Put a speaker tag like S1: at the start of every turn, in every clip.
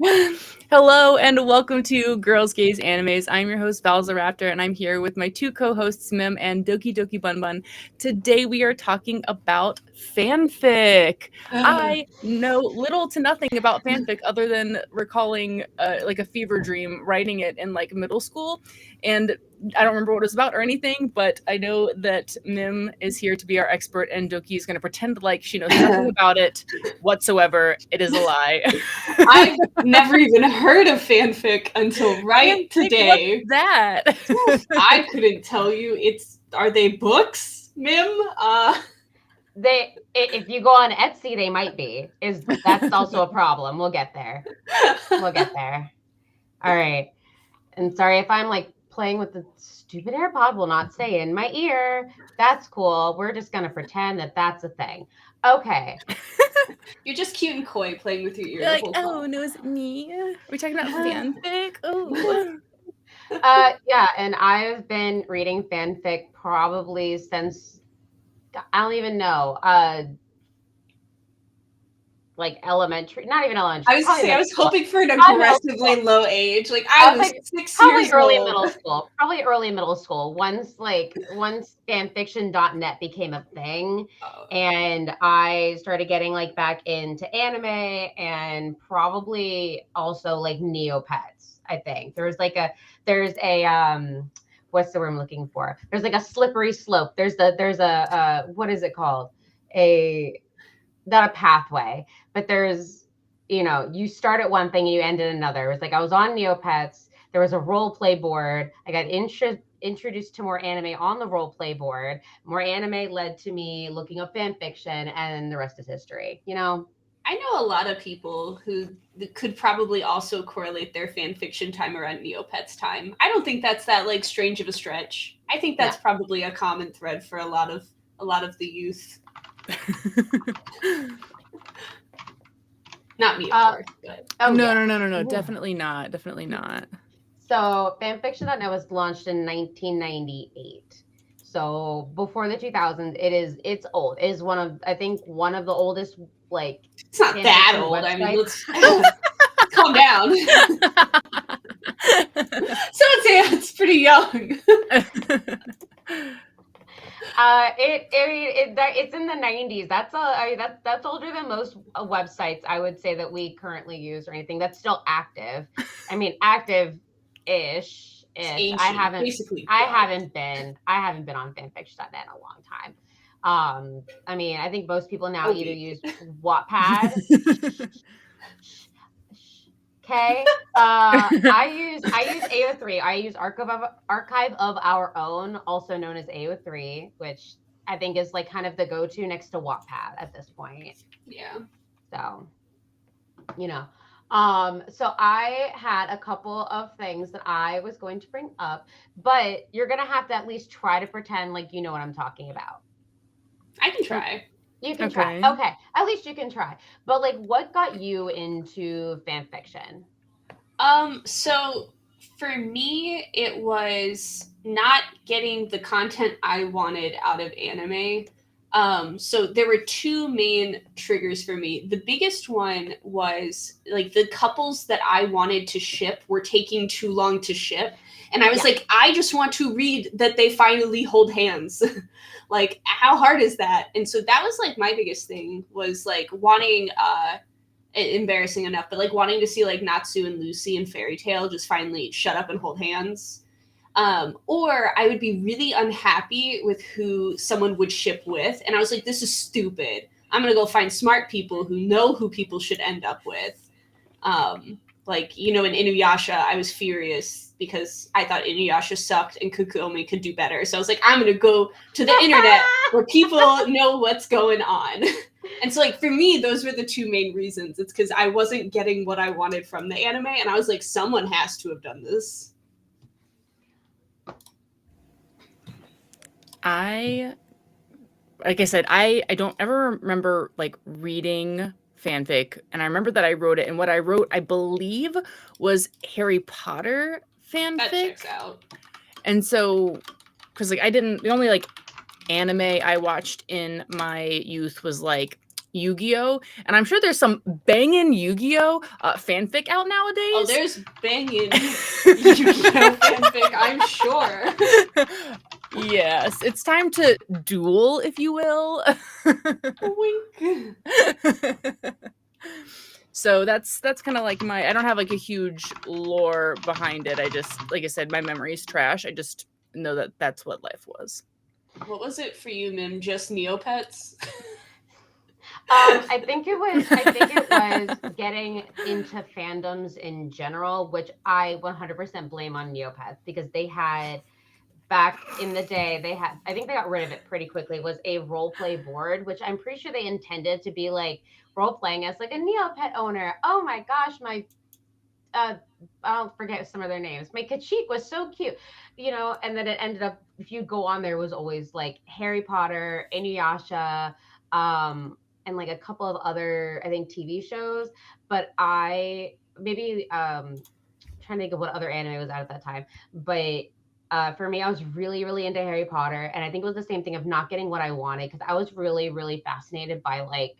S1: Hello and welcome to Girls, Gays, Animes. I'm your host Valsaraptor, and I'm here with my two co-hosts Mim and DokiDokiBunBun. Today we are talking about fanfic. I know little to nothing about fanfic other than recalling like a fever dream writing it in like middle school, and I don't remember what it was about or anything, but I know that Mim is here to be our expert, and Doki is going to pretend like she knows nothing about it whatsoever. It is a lie.
S2: I've never even heard of fanfic until right today.
S1: What's that?
S2: I couldn't tell you. Are they books, Mim?
S3: If you go on Etsy, they might be. That's also a problem. We'll get there. All right. And sorry if I'm like playing with the stupid AirPod, will not stay in my ear. That's cool. We're just gonna pretend that that's a thing. Okay.
S2: You're just cute and coy playing with your ear.
S1: You're like, oh no, is it me? Are we talking about fanfic? Oh.
S3: Yeah, and I've been reading fanfic probably since I don't even know. Like elementary, not even elementary.
S2: I was hoping for an aggressively low age. Like I was like 6 years
S3: early
S2: old.
S3: Middle school. Probably early middle school. Once fanfiction.net became a thing, and I started getting like back into anime and probably also like Neopets. I think there's a what's the word I'm looking for? There's like a slippery slope. There's a what is it called? Not a pathway, but there's, you start at one thing, you end at another. It was like I was on Neopets. There was a role play board. I got introduced to more anime on the role play board. More anime led to me looking up fan fiction, and the rest is history.
S2: I know a lot of people who could probably also correlate their fan fiction time around Neopets time. I don't think that's that like strange of a stretch. I think that's probably a common thread for a lot of the youth. Not me, of course. But.
S1: No. Definitely not.
S3: So fanfiction.net was launched in 1998. So before the 2000s, it's old. It is one of the oldest, like,
S2: it's not that old. Websites. I mean, let's calm down. So it's pretty young.
S3: It's in the 90s. That's older than most websites I would say that we currently use or anything that's still active. I mean, active-ish. I haven't been on fanfiction.net in a long time. I mean, I think most people now either use Wattpad. Okay. I use AO3. I use Archive of Our Own, also known as AO3, which I think is like kind of the go-to next to Wattpad at this point.
S2: Yeah.
S3: So, so I had a couple of things that I was going to bring up, but you're gonna have to at least try to pretend like you know what I'm talking about.
S2: I can try.
S3: You can try. Okay. At least you can try. But like, what got you into fan fiction?
S2: So for me, it was not getting the content I wanted out of anime. So there were two main triggers for me. The biggest one was like the couples that I wanted to ship were taking too long to ship. And I was like, I just want to read that they finally hold hands. Like, how hard is that? And so that was like my biggest thing was like wanting, embarrassing enough, but like wanting to see like Natsu and Lucy and Fairy Tail just finally shut up and hold hands. Or I would be really unhappy with who someone would ship with. And I was like, this is stupid. I'm going to go find smart people who know who people should end up with. Like, in Inuyasha, I was furious because I thought Inuyasha sucked and Kukuomi could do better. So I was like, I'm going to go to the internet where people know what's going on. And so, like, for me, those were the two main reasons. It's because I wasn't getting what I wanted from the anime. And I was like, someone has to have done this.
S1: Like I said, I don't ever remember like reading fanfic, and I remember that I wrote it, and what I wrote, I believe, was Harry Potter fanfic.
S2: That checks out.
S1: And so, because like the only like anime I watched in my youth was like Yu-Gi-Oh! And I'm sure there's some banging Yu-Gi-Oh! Fanfic out nowadays.
S2: Oh, there's banging Yu-Gi-Oh! Fanfic, I'm sure.
S1: Yes, it's time to duel, if you will.
S2: Wink.
S1: So that's kind of like I don't have like a huge lore behind it. I just, like I said, my memory's trash. I just know that that's what life was.
S2: What was it for you, Mim? Just Neopets?
S3: I think it was getting into fandoms in general, which I 100% blame on Neopets, because they had, back in the day, I think they got rid of it pretty quickly, was a role play board, which I'm pretty sure they intended to be like role playing as like a Neopet owner. Oh my gosh, my I'll forget some of their names. My Kachik was so cute, and then it ended up, if you go on there, was always like Harry Potter, Inuyasha, and like a couple of other, I think, TV shows. But I maybe trying to think of what other anime was out at that time. But for me, I was really, really into Harry Potter, and I think it was the same thing of not getting what I wanted, because I was really, really fascinated by like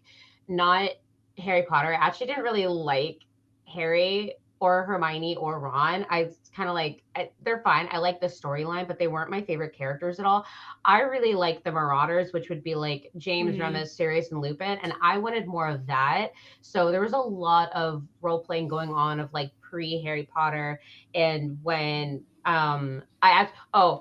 S3: not Harry Potter. I actually didn't really like Harry or Hermione or Ron. I kind of like, they're fine. I like the storyline, but they weren't my favorite characters at all. I really liked the Marauders, which would be like James, Remus, Sirius, and Lupin, and I wanted more of that. So there was a lot of role playing going on of like pre-Harry Potter. And when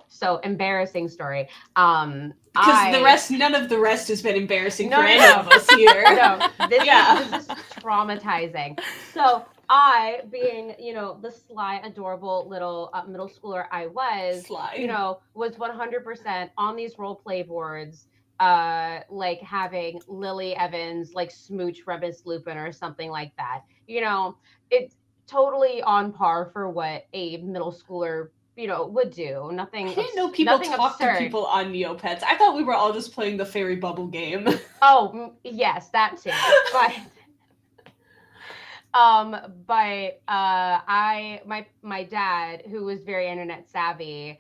S3: so embarrassing story.
S2: Because none of the rest has been embarrassing for any of us here.
S3: No, this is traumatizing. So I, being, the sly, adorable little middle schooler I was, was 100% on these role play boards, like having Lily Evans, like smooch Remus Lupin or something like that. It's totally on par for what a middle schooler would do. Nothing.
S2: I didn't know people talk to people on Neopets. I thought we were all just playing the fairy bubble game.
S3: Oh, yes, that too. My dad, who was very internet savvy,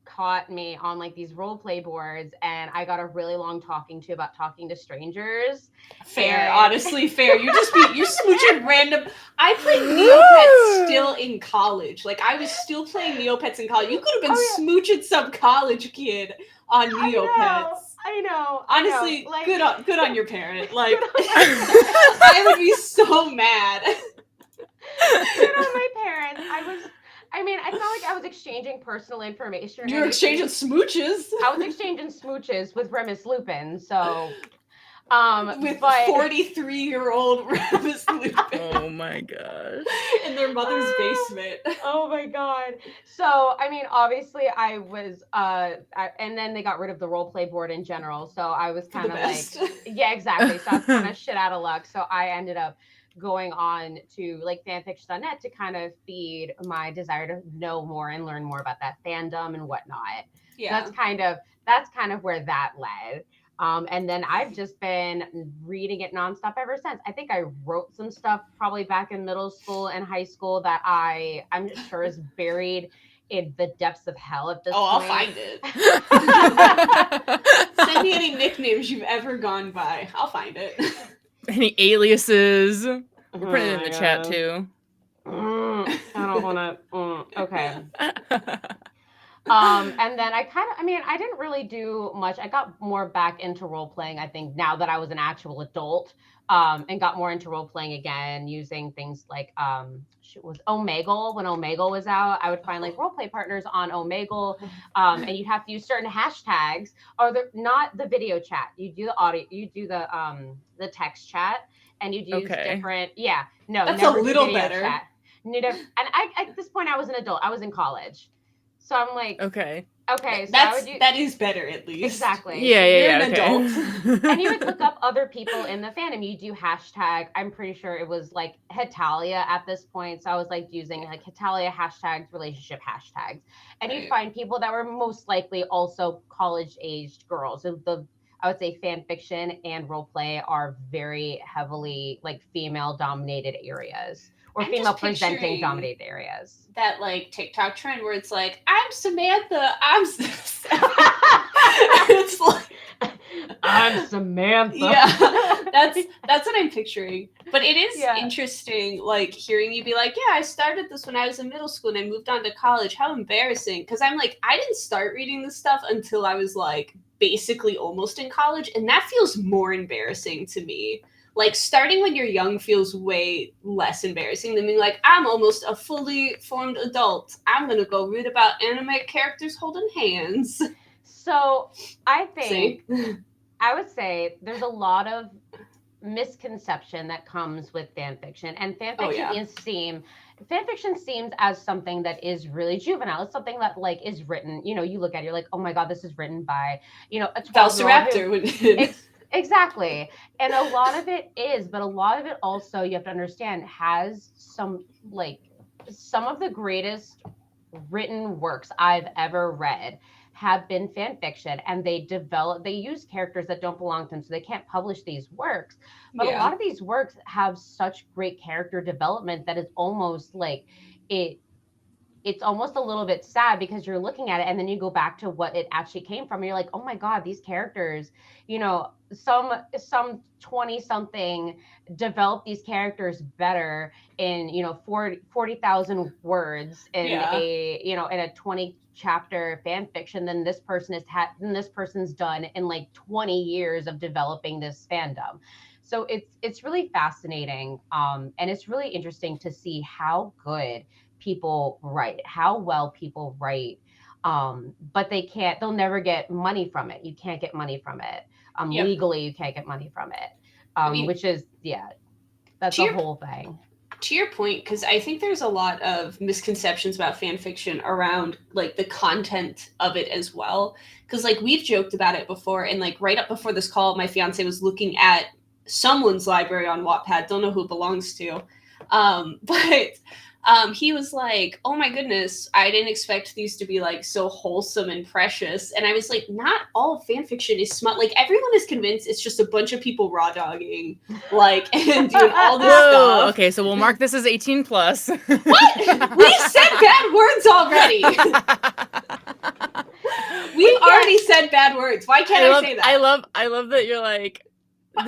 S3: caught me on like these role play boards, and I got a really long talking to about talking to strangers.
S2: Fair, honestly, fair. You're smooching random. I played Neopets still in college. Like, I was still playing Neopets in college. You could have been smooching some college kid on Neopets.
S3: I know.
S2: Honestly, like, good on your parent. Like, I would be so mad.
S3: Good on my parents. It's not like I was exchanging personal information.
S2: You were exchanging smooches.
S3: I was exchanging smooches with Remus Lupin, so...
S2: with 43-year-old Remus Lupin.
S1: Oh my gosh.
S2: In their mother's basement.
S3: Oh my god. So, obviously I was, and then they got rid of the role play board in general, so I was kind of like... Yeah, exactly. So I was kind of shit out of luck, so I ended up going on to like fanfiction.net to kind of feed my desire to know more and learn more about that fandom and whatnot. Yeah. That's kind of where that led. And then I've just been reading it nonstop ever since. I think I wrote some stuff probably back in middle school and high school that I'm sure is buried in the depths of hell at this point.
S2: I'll find it. Send me any nicknames you've ever gone by. I'll find it.
S1: Any aliases? We're putting it in the chat too.
S3: I don't want to. Okay. And then I didn't really do much. I got more back into role playing, I think, now that I was an actual adult, and got more into role playing again, using things like, was Omegle. When Omegle was out, I would find like role play partners on Omegle, and you'd have to use certain hashtags, or not the video chat. You do the audio, you do the text chat, and you'd use different. Yeah, no,
S2: that's a little better.
S3: Chat. And I, at this point, I was an adult. I was in college. So I'm like,
S1: okay,
S3: so
S2: that is better, at least.
S3: Exactly.
S1: Yeah,
S2: You're an
S1: adult.
S3: And you would look up other people in the fandom. You do hashtag. I'm pretty sure it was like Hetalia at this point. So I was like using like Hetalia hashtags, relationship hashtags, and you'd find people that were most likely also college-aged girls. So I would say fan fiction and role play are very heavily like female-dominated areas. Or female presenting dominated areas.
S2: That like TikTok trend where it's like, I'm Samantha, it's like
S3: I'm Samantha.
S2: Yeah, that's what I'm picturing. But it is interesting, like hearing you be like, yeah, I started this when I was in middle school and I moved on to college. How embarrassing. Because I'm like, I didn't start reading this stuff until I was like basically almost in college. And that feels more embarrassing to me. Like starting when you're young feels way less embarrassing than being like, I'm almost a fully formed adult. I'm going to go read about anime characters holding hands.
S3: So I think,
S2: See?
S3: I would say there's a lot of misconception that comes with fan fiction, and fan fiction fan fiction seems as something that is really juvenile. It's something that like is written, you know, you look at it, you're like, oh my god, this is written by, you know, a
S2: 12-year-old.
S3: Exactly. And a lot of it is, but a lot of it also, you have to understand, has some of the greatest written works I've ever read have been fan fiction, and they use characters that don't belong to them, so they can't publish these works. But a lot of these works have such great character development that it's almost like it's almost a little bit sad, because you're looking at it and then you go back to what it actually came from and you're like, oh my god, these characters, you know, some 20 something develop these characters better in, you know, 40,000 words in a, you know, in a 20 chapter fan fiction than this person's done in like 20 years of developing this fandom. So it's really fascinating, and it's really interesting to see how good people write, how well people write, but they'll never get money from it. You can't get money from it. Legally, you can't get money from it, which is, that's the whole thing.
S2: To your point, because I think there's a lot of misconceptions about fan fiction around like the content of it as well. Because like we've joked about it before, and like right up before this call, my fiance was looking at someone's library on Wattpad. Don't know who it belongs to, but he was like, oh my goodness, I didn't expect these to be like so wholesome and precious. And I was like, not all fan fiction is smut. Like everyone is convinced it's just a bunch of people raw dogging, like, and doing all this stuff.
S1: Okay, so we'll mark this as 18 plus.
S2: What? We said bad words already. We've already said bad words. Why can't I say that?
S1: I love that you're like,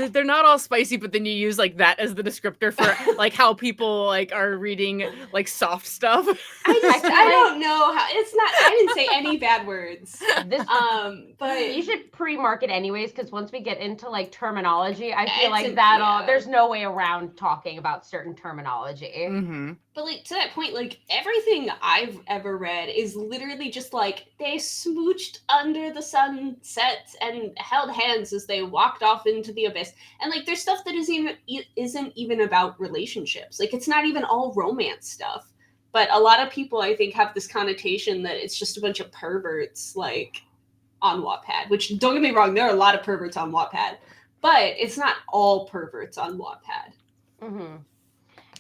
S1: they're not all spicy, but then you use like that as the descriptor for like how people like are reading like soft stuff.
S2: I don't know how it's not. I didn't say any bad words.
S3: But you should pre-mark it anyways, because once we get into like terminology, I feel like there's no way around talking about certain terminology.
S1: Mm-hmm.
S2: But like to that point, like everything I've ever read is literally just like they smooched under the sunset and held hands as they walked off into the abyss. And like there's stuff that isn't even about relationships. Like it's not even all romance stuff. But a lot of people, I think, have this connotation that it's just a bunch of perverts like on Wattpad. Which, don't get me wrong, there are a lot of perverts on Wattpad, but it's not all perverts on Wattpad.
S3: Mm-hmm.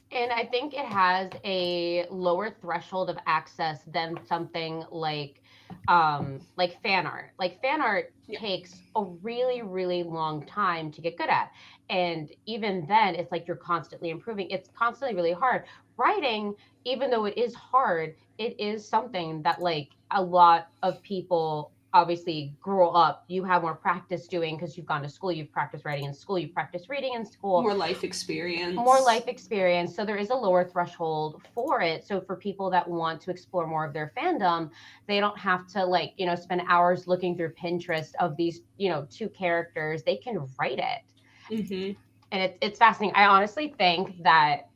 S3: And I think it has a lower threshold of access than something like fan art. Like fan art takes a really, really long time to get good at. And even then, it's like you're constantly improving. It's constantly really hard. Writing, even though it is hard, it is something that like a lot of people obviously grow up, you have more practice doing because you've gone to school, you've practiced writing in school, you've practiced reading in school.
S2: More life experience.
S3: So there is a lower threshold for it. So for people that want to explore more of their fandom, they don't have to like, you know, spend hours looking through Pinterest of these, you know, two characters. They can write it.
S2: Mm-hmm.
S3: And it's fascinating. I honestly think that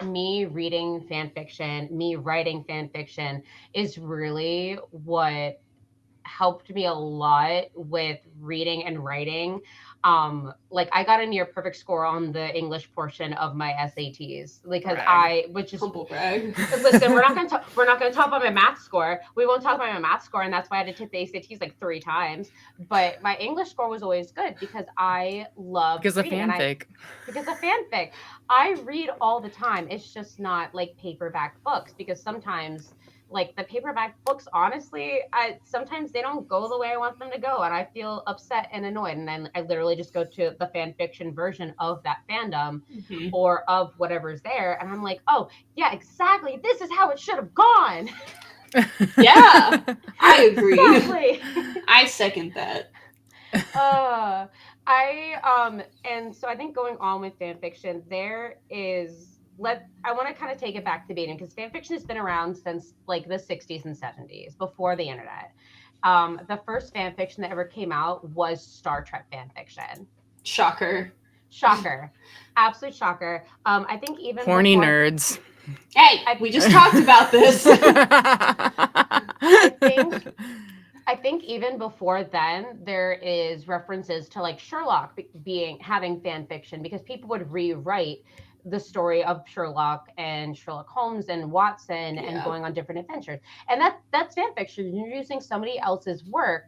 S3: me reading fan fiction, me writing fan fiction is really what helped me a lot with reading and writing. Like I got a near perfect score on the English portion of my SATs because
S2: humble brag.
S3: Listen, we're not going to talk about my math score. We won't talk about my math score, and that's why I had to take the ACTs like 3 times. But my English score was always good because I love reading. Because of fanfic. I read all the time. It's just not like paperback books, because sometimes like the paperback books, honestly, sometimes they don't go the way I want them to go, and I feel upset and annoyed. And then I literally just go to the fan fiction version of that fandom or of whatever's there, and I'm like, oh yeah, exactly. This is how it should have gone.
S2: Yeah, I agree.
S3: Exactly.
S2: I second that.
S3: And so I think going on with fan fiction, I want to kind of take it back to beginning because fan fiction has been around since like the 60s and 70s before the internet. The first fan fiction that ever came out was Star Trek fan fiction.
S2: Shocker.
S3: Absolute shocker. I think even
S1: horny nerds.
S2: Hey, we just talked about this.
S3: I think even before then, there is references to like Sherlock having fan fiction because people would rewrite the story of Sherlock and Sherlock Holmes and Watson and going on different adventures. And that's fan fiction. You're using somebody else's work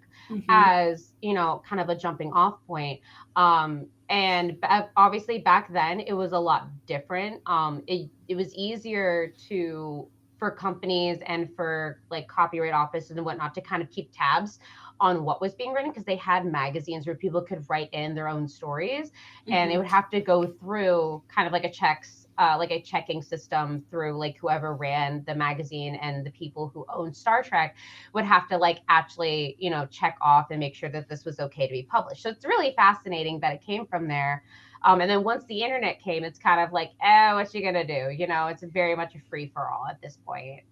S3: as, kind of a jumping off point. And obviously back then it was a lot different. It was easier for companies and for like copyright offices and whatnot to kind of keep tabs on what was being written because they had magazines where people could write in their own stories and it would have to go through kind of like a checking system through like whoever ran the magazine, and the people who owned Star Trek would have to like actually, check off and make sure that this was okay to be published. So it's really fascinating that it came from there. And then once the internet came, it's kind of like, what you gonna do? It's very much a free for all at this point.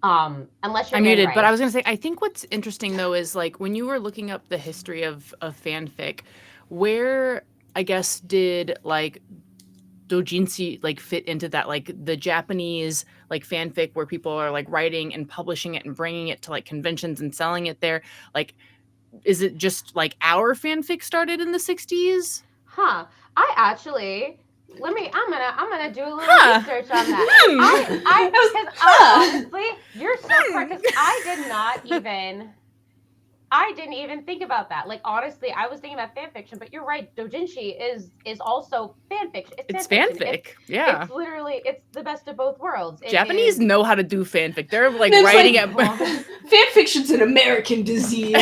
S3: Unless you're
S1: I muted,
S3: right.
S1: but I was gonna say, I think what's interesting though is like when you were looking up the history of fanfic, where I guess did like doujinshi like fit into that, like the Japanese like fanfic where people are like writing and publishing it and bringing it to like conventions and selling it there, like. Is it just like our fanfic started in the 60s?
S3: I actually I'm gonna do a little research on that. Honestly, you're so correct because I didn't even think about that. Like honestly, I was thinking about fan fiction, but you're right. Doujinshi is also fan fiction.
S1: It's fanfic. Yeah.
S3: It's the best of both worlds.
S1: Japanese know how to do fanfic. They're like writing it.
S2: Fan fiction's an American disease.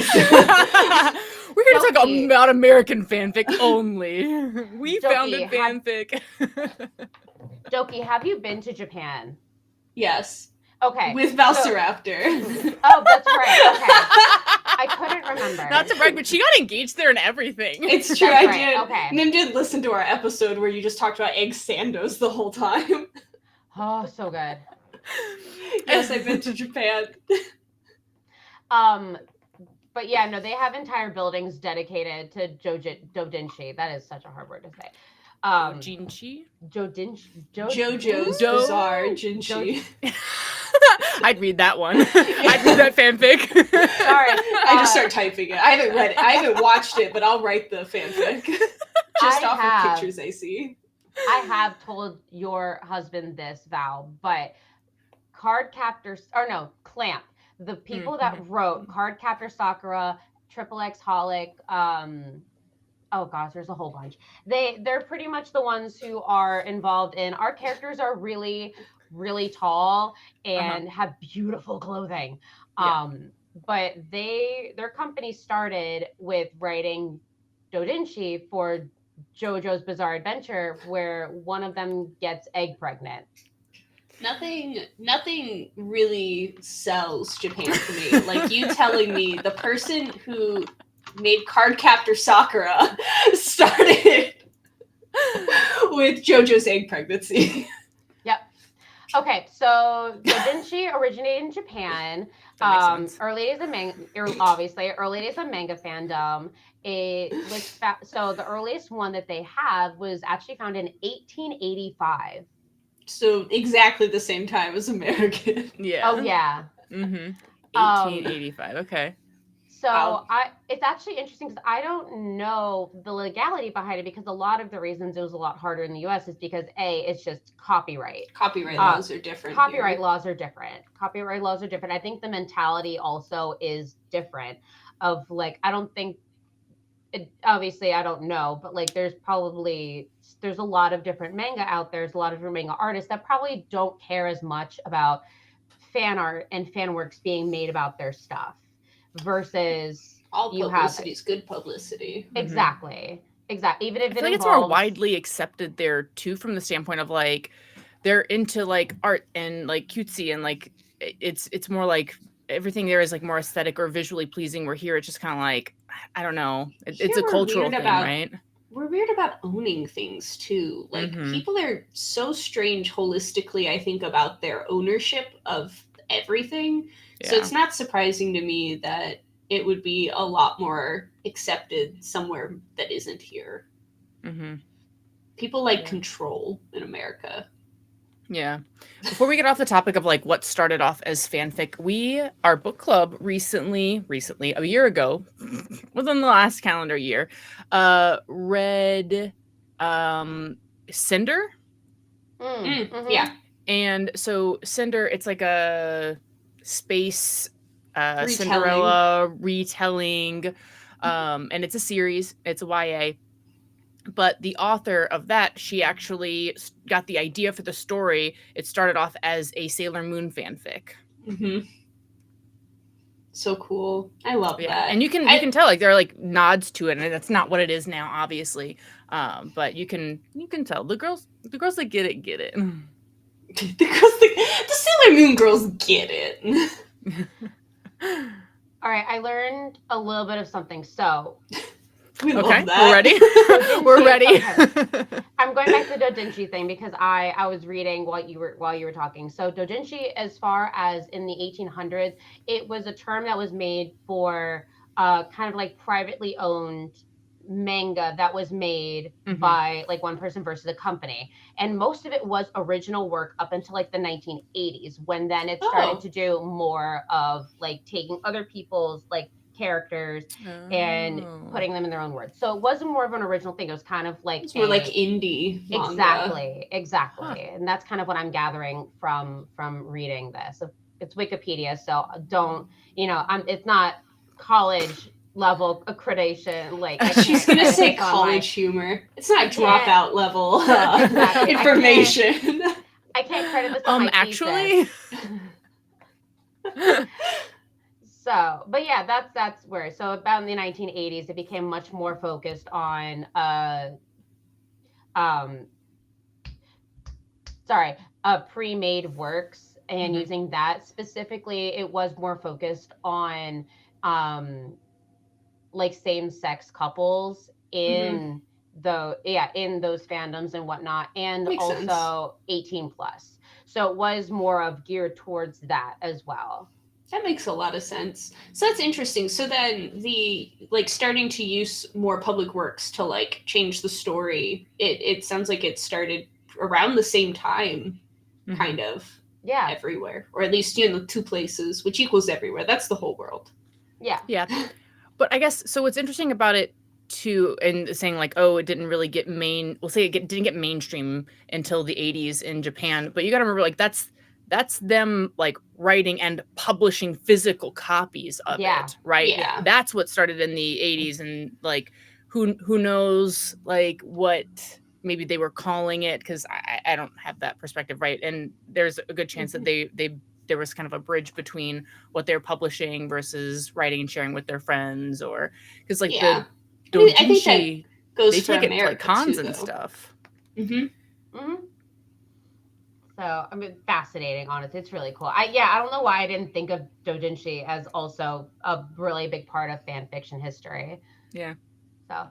S1: We're here to talk about American fanfic only. We founded fanfic.
S3: Doki, have you been to Japan?
S2: Yes.
S3: Okay.
S2: With Valsaraptor.
S3: Oh, that's right. Okay. I couldn't remember.
S1: Not to brag, but she got engaged there and everything.
S2: It's true,
S3: That's
S2: I did.
S3: Okay.
S2: Nim did listen to our episode where you just talked about egg sandos the whole time.
S3: Oh, so good.
S2: Yes, I've been to Japan.
S3: But yeah, no, they have entire buildings dedicated to doujinshi. That is such a hard word to say.
S1: Doujinshi?
S2: JoJo's Bizarre Jinshi.
S1: I'd read that one. I'd read that fanfic.
S3: Sorry.
S2: I just start typing it. I haven't read it. I haven't watched it, but I'll write the fanfic. Just off of pictures I see.
S3: I have told your husband this, Val, but Clamp. The people that wrote Cardcaptor Sakura, XXX Holic, oh gosh, there's a whole bunch. They're pretty much the ones who are involved in our characters are really, really tall and have beautiful clothing. But their company started with writing doujinshi for JoJo's Bizarre Adventure, where one of them gets egg pregnant.
S2: Nothing really sells Japan for me. Like you telling me the person who made Cardcaptor Sakura started with JoJo's egg pregnancy.
S3: Yep. Okay, so doujinshi originated in Japan. Early days of manga fandom. It was so the earliest one that they have was actually found in 1885.
S2: So exactly the same time as American.
S1: Yeah.
S3: Oh yeah.
S1: 1885. Okay.
S3: So it's actually interesting because I don't know the legality behind it, because a lot of the reasons it was a lot harder in the US is because it's just copyright.
S2: Copyright laws are different.
S3: Copyright laws are different. I think the mentality also is different of like, obviously I don't know, but like there's a lot of different manga out there. There's a lot of different manga artists that probably don't care as much about fan art and fan works being made about their stuff versus
S2: all publicity is good publicity.
S3: Exactly. Even if
S1: I feel like it's more widely accepted there too, from the standpoint of like they're into like art and like cutesy and like it's more like everything there is like more aesthetic or visually pleasing, where here it's just kind of like, I don't know, it's a
S2: Here we're
S1: cultural
S2: weird
S1: thing,
S2: about-
S1: right?
S2: We're weird about owning things too. Like people are so strange holistically, I think, about their ownership of everything. So it's not surprising to me that it would be a lot more accepted somewhere that isn't here. People like control in America.
S1: Yeah. Before we get off the topic of like what started off as fanfic, our book club recently, a year ago, within the last calendar year, read Cinder.
S2: Yeah.
S1: And so Cinder, it's like a space
S2: Retelling.
S1: Cinderella retelling. And it's a series. It's a YA. But the author of that, she actually got the idea for the story. It started off as a Sailor Moon fanfic.
S2: So cool. I love that.
S1: And you can tell like there are like nods to it, and that's not what it is now, obviously. But you can tell the girls that get it.
S2: the Sailor Moon girls get it.
S3: All right, I learned a little bit of something. So
S2: we love that.
S1: We're ready. We're ready.
S3: Okay. I'm going back to the doujinshi thing because I was reading while you were talking. So doujinshi, as far as in the 1800s, it was a term that was made for kind of like privately owned manga that was made by like one person versus a company, and most of it was original work up until like the 1980s, when then it started to do more of like taking other people's like characters and putting them in their own words. So it wasn't more of an original thing. It was kind of like
S2: it's more like indie manga.
S3: Exactly. And that's kind of what I'm gathering from reading this. It's Wikipedia, so don't, it's not college level accreditation. Like
S2: she's gonna say college humor. It's not dropout level information.
S3: I can't credit this on my
S1: actually.
S3: So, but yeah, that's where. So about in the 1980s, it became much more focused on pre-made works, and using that specifically, it was more focused on like same-sex couples in in those fandoms and whatnot, and
S2: Makes
S3: also
S2: sense.
S3: 18 plus. So it was more of geared towards that as well.
S2: That makes a lot of sense. So that's interesting. So then the like starting to use more public works to like change the story, it sounds like it started around the same time, kind of.
S3: Yeah.
S2: Everywhere. Or at least the two places, which equals everywhere. That's the whole world.
S3: Yeah.
S1: Yeah. But I guess so what's interesting about it too, and saying like, oh, it didn't really get didn't get mainstream until the 80s in Japan. But you gotta remember, like that's them like writing and publishing physical copies of it, right?
S2: Yeah.
S1: That's what started in the 80s, and like who knows like what maybe they were calling it, because I don't have that perspective, right? And there's a good chance that there was kind of a bridge between what they're publishing versus writing and sharing with their friends, or because like the doujinshi,
S2: I think that goes
S1: they
S2: for
S1: take
S2: America
S1: it to like cons
S2: too,
S1: and
S2: though.
S1: stuff.
S3: So I mean, fascinating. Honestly, it's really cool. I don't know why I didn't think of doujinshi as also a really big part of fan fiction history.
S1: Yeah.
S3: So,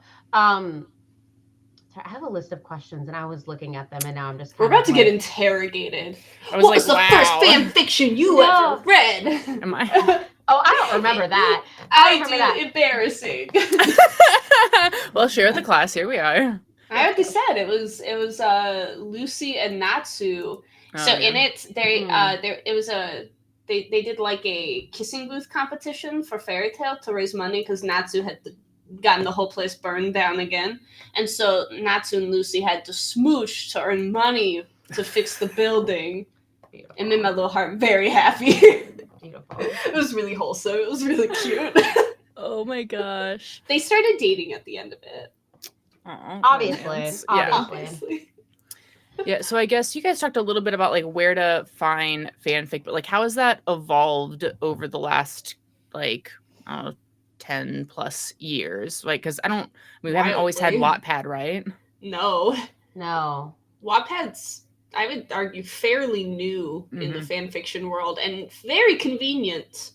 S3: I have a list of questions, and I was looking at them, and now I'm just.
S2: We're about to get interrogated.
S1: I was
S2: what
S1: like,
S2: was the first fan fiction you ever read?
S1: Am I?
S3: Oh, I don't remember that.
S2: I do. Embarrassing.
S1: Well, share the class. Here we are.
S2: I already said it was Lucy and Natsu. In it, they did like a kissing booth competition for Fairy Tail to raise money because Natsu had gotten the whole place burned down again, and so Natsu and Lucy had to smoosh to earn money to fix the building.
S3: Beautiful.
S2: It made my little heart very happy.
S3: Beautiful.
S2: It was really wholesome. It was really cute.
S1: Oh my gosh.
S2: They started dating at the end of it.
S3: Obviously.
S1: Yeah, so I guess you guys talked a little bit about like where to find fanfic, but like how has that evolved over the last like 10 plus years? Like, because we haven't always had Wattpad, right?
S2: No.
S3: Wattpad's,
S2: I would argue, fairly new in the fan fiction world, and very convenient.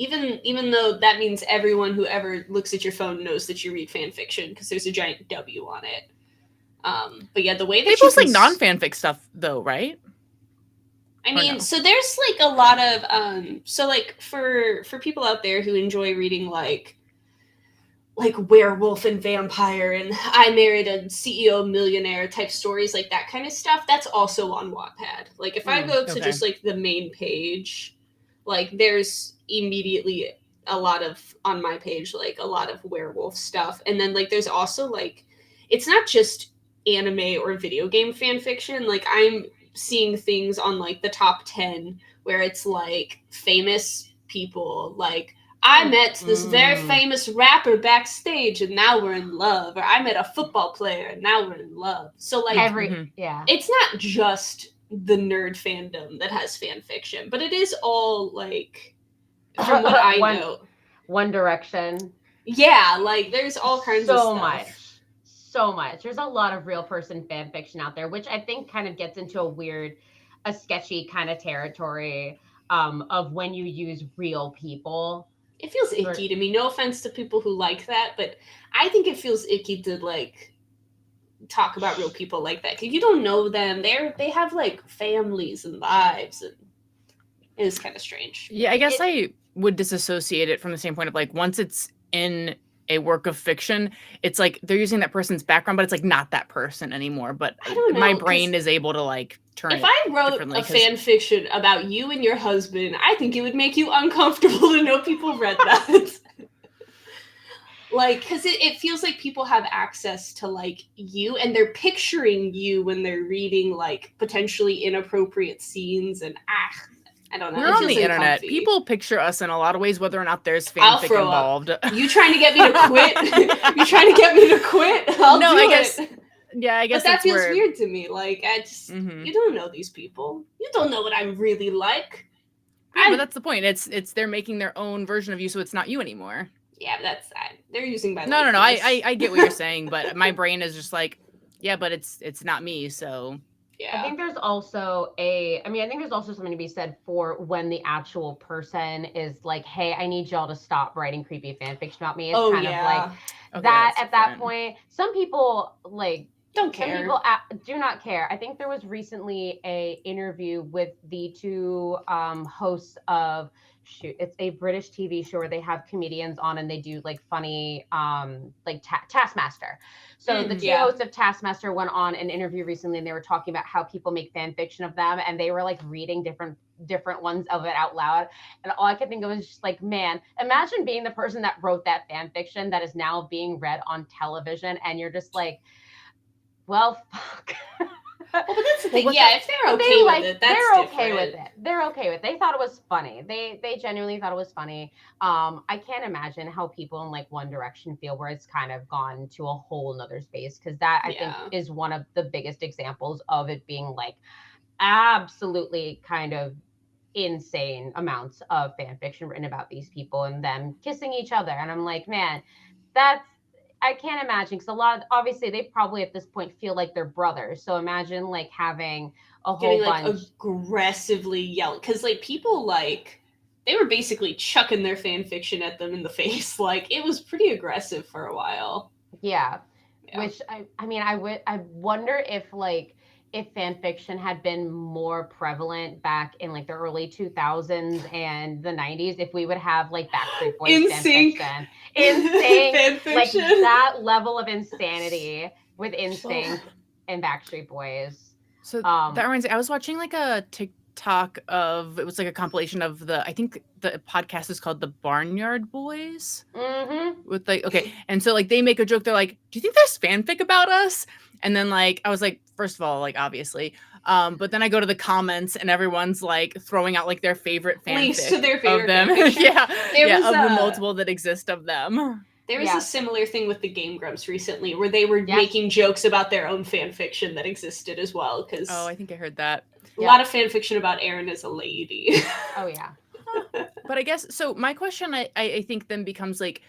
S2: even though that means everyone who ever looks at your phone knows that you read fan fiction because there's a giant W on it. But yeah, the way that
S1: they post like non-fanfic stuff though, right?
S2: I mean, so there's like a lot of so like for people out there who enjoy reading like werewolf and vampire and I married a CEO millionaire type stories, like that kind of stuff, that's also on Wattpad. Like if I go to just like the main page, like there's immediately a lot of on my page, like a lot of werewolf stuff. And then like there's also like, it's not just anime or video game fan fiction. Like I'm seeing things on like the top 10 where it's like famous people, like I met this very famous rapper backstage and now we're in love, or I met a football player and now we're in love. So like it's not just the nerd fandom that has fan fiction, but it is all like, from what I know,
S3: One Direction.
S2: Yeah, like there's all kinds of stuff.
S3: So much. There's a lot of real person fan fiction out there, which I think kind of gets into a sketchy kind of territory of when you use real people.
S2: It feels icky to me. No offense to people who like that, but I think it feels icky to like talk about real people like that because you don't know them. They have like families and lives, and it is kind of strange.
S1: Yeah, I guess I would disassociate it from the standpoint of like once it's in a work of fiction, it's like they're using that person's background, but it's like not that person anymore. But
S2: I don't know,
S1: my brain is able to like turn.
S2: If I wrote a fan fiction about you and your husband, I think it would make you uncomfortable to know people read that. Like, because it feels like people have access to like you, and they're picturing you when they're reading like potentially inappropriate scenes, and I don't know.
S1: We're on the internet. People picture us in a lot of ways, whether or not there's fanfic involved.
S2: You trying to get me to quit? You trying to get me to quit? I guess. Yeah, I guess. But that feels weird to me. Like I just, you don't know these people. You don't know what I'm really like.
S1: Yeah, but that's the point. It's they're making their own version of you, so it's not you anymore.
S2: Yeah, that's that. They're using my.
S1: No. I get what you're saying, but my brain is just like, yeah, but it's not me, so.
S3: Yeah. I think there's also something to be said for when the actual person is like, hey, I need y'all to stop writing creepy fan fiction about me. It's of like that at that point. Some people like
S2: don't care.
S3: Some people do not care. I think there was recently a interview with the two hosts of it's a British TV show where they have comedians on and they do like funny like Taskmaster. So the two hosts of Taskmaster went on an interview recently and they were talking about how people make fan fiction of them, and they were like reading different ones of it out loud. And all I could think of was just like, man, imagine being the person that wrote that fan fiction that is now being read on television, and you're just like, well, fuck.
S2: Well, but that's the thing. If they're okay with it, that's
S3: they're
S2: different.
S3: okay with it. They're okay with it. They thought it was funny. They genuinely thought it was funny. I can't imagine how people in like One Direction feel, where it's kind of gone to a whole nother space, because that I think is one of the biggest examples of it being like absolutely kind of insane amounts of fan fiction written about these people and them kissing each other. And I'm like, man, I can't imagine, because obviously they probably at this point feel like they're brothers. So imagine like having a whole bunch
S2: like aggressively yell, because like people like they were basically chucking their fan fiction at them in the face. Like it was pretty aggressive for a while.
S3: Yeah. Which I wonder if fan fiction had been more prevalent back in like the early 2000s and the 90s, if we would have like Backstreet Boys fan fiction. Insane like that level of insanity with NSYNC and Backstreet Boys.
S1: So that reminds me, I was watching like a TikTok of, it was like a compilation of I think the podcast is called The Barnyard Boys. With like, okay, and so like they make a joke, they're like, do you think there's fanfic about us? And then like I was like, first of all, like obviously, but then I go to the comments and everyone's like throwing out like their favorite fanfic
S2: links to their favorite
S1: of them. Of the multiple that exist of them.
S2: There was a similar thing with the Game Grumps recently, where they were making jokes about their own fan fiction that existed as well. Because
S1: I think I heard that.
S2: A lot of fan fiction about Aaron as a lady.
S3: Oh yeah.
S1: But I guess so. My question, I think, then becomes like,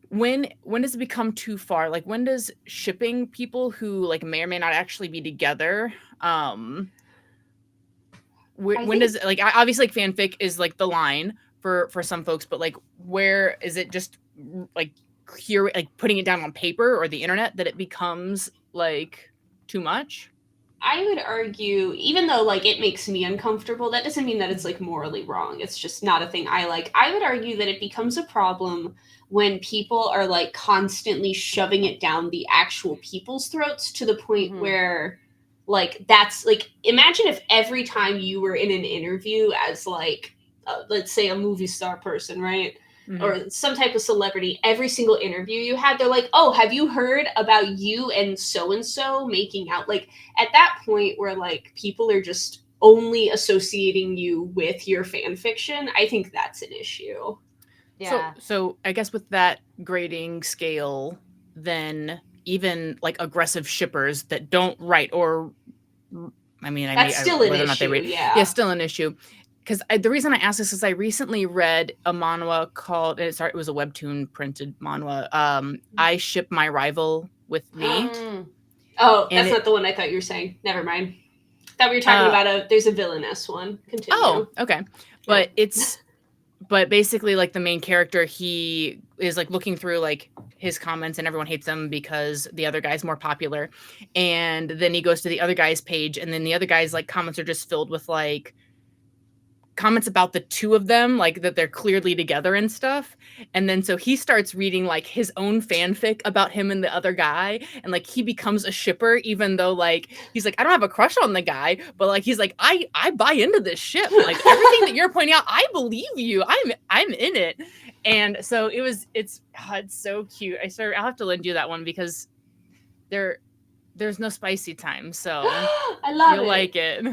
S1: when does it become too far? Like, when does shipping people who like may or may not actually be together? When does, like, obviously like fanfic is like the line for some folks, but like, where is it just like putting it down on paper or the internet that it becomes like too much?
S2: I would argue, even though like it makes me uncomfortable, that doesn't mean that it's like morally wrong. It's just not a thing I like. I would argue that it becomes a problem when people are like constantly shoving it down the actual people's throats to the point where like that's like, imagine if every time you were in an interview as like let's say a movie star person, right? Or some type of celebrity, every single interview you had, they're like, oh, have you heard about you and so making out? Like, at that point where like people are just only associating you with your fan fiction, I think that's an issue.
S3: Yeah.
S1: So I guess with that grading scale, then even like aggressive shippers that don't write, or
S2: That's still an issue. Yeah,
S1: still an issue. Because the reason I asked this is I recently read a manhwa called, it was a webtoon printed manhwa, I Ship My Rival with Me.
S2: Oh, that's not the one I thought you were saying. Never mind. Thought we were talking about there's a villainess one. Continue.
S1: Oh, okay. But but basically like the main character, he is like looking through like his comments and everyone hates him because the other guy's more popular. And then he goes to the other guy's page, and then the other guy's like comments are just filled with like comments about the two of them, like that they're clearly together and stuff. And then so he starts reading like his own fanfic about him and the other guy, and like he becomes a shipper, even though like he's like, I don't have a crush on the guy, but like he's like, I buy into this ship, like everything that you're pointing out, I believe you, I'm in it. And so it's so cute. I'll have to lend you that one because there's no spicy time, so
S2: I love
S1: you'll like it.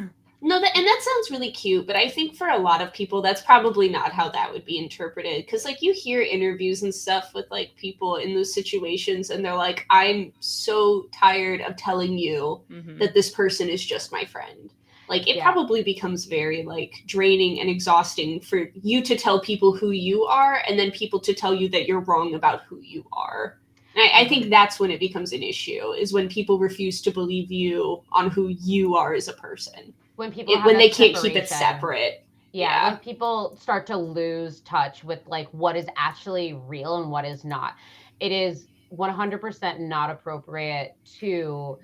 S2: No, and that sounds really cute, but I think for a lot of people, that's probably not how that would be interpreted. Because, like, you hear interviews and stuff with, like, people in those situations, and they're like, I'm so tired of telling you that this person is just my friend. Like, it probably becomes very, like, draining and exhausting for you to tell people who you are, and then people to tell you that you're wrong about who you are. And I think that's when it becomes an issue, is when people refuse to believe you on who you are as a person.
S3: When people
S2: when they can't keep it separate.
S3: Yeah, when people start to lose touch with like what is actually real and what is not. It is 100% not appropriate to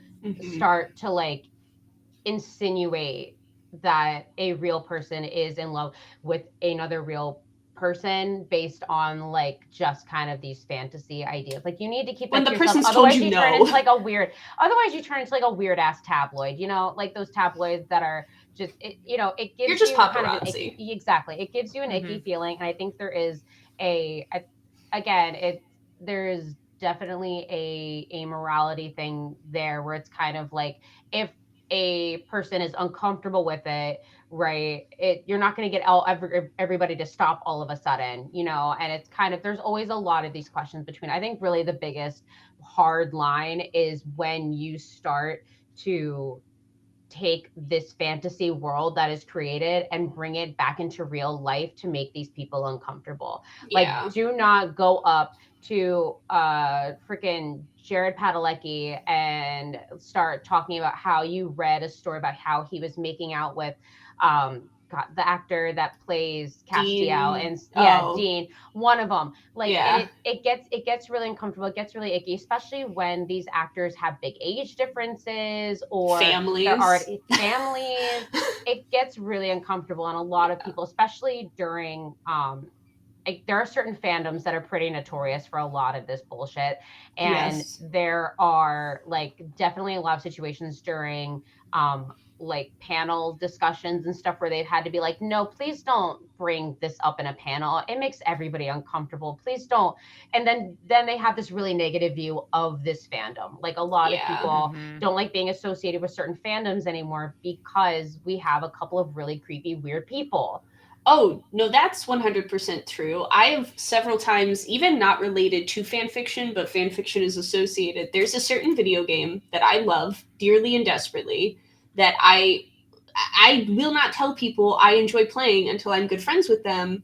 S3: start to like insinuate that a real person is in love with another real person based on like just kind of these fantasy ideas. Like you need to keep
S2: when
S3: that
S2: the
S3: to yourself.
S2: person's
S3: Otherwise
S2: told you
S3: turn into like a weird. Otherwise you turn into like a weird ass tabloid. You know, like those tabloids that are just it gives
S2: You're just
S3: you
S2: paparazzi.
S3: kind of an icky, exactly. It gives you an icky feeling, and I think there is there's definitely a morality thing there where it's kind of like if a person is uncomfortable with it, right, you're not going to get everybody to stop all of a sudden, you know. And it's kind of, there's always a lot of these questions between, I think really the biggest hard line is when you start to take this fantasy world that is created and bring it back into real life to make these people uncomfortable. Like, do not go up to freaking Jared Padalecki and start talking about how you read a story about how he was making out with the actor that plays Castiel and Dean, one of them. Like it gets really uncomfortable. It gets really icky, especially when these actors have big age differences or
S2: families.
S3: They're already families. It gets really uncomfortable, and a lot of people, especially during there are certain fandoms that are pretty notorious for a lot of this bullshit, and there are like definitely a lot of situations during like panel discussions and stuff where they've had to be like, no, please don't bring this up in a panel. It makes everybody uncomfortable. Please don't. And then they have this really negative view of this fandom. Like a lot of people don't like being associated with certain fandoms anymore because we have a couple of really creepy, weird people.
S2: Oh, no, that's 100% true. I have several times, even not related to fanfiction, but fanfiction is associated. There's a certain video game that I love dearly and desperately that I will not tell people I enjoy playing until I'm good friends with them.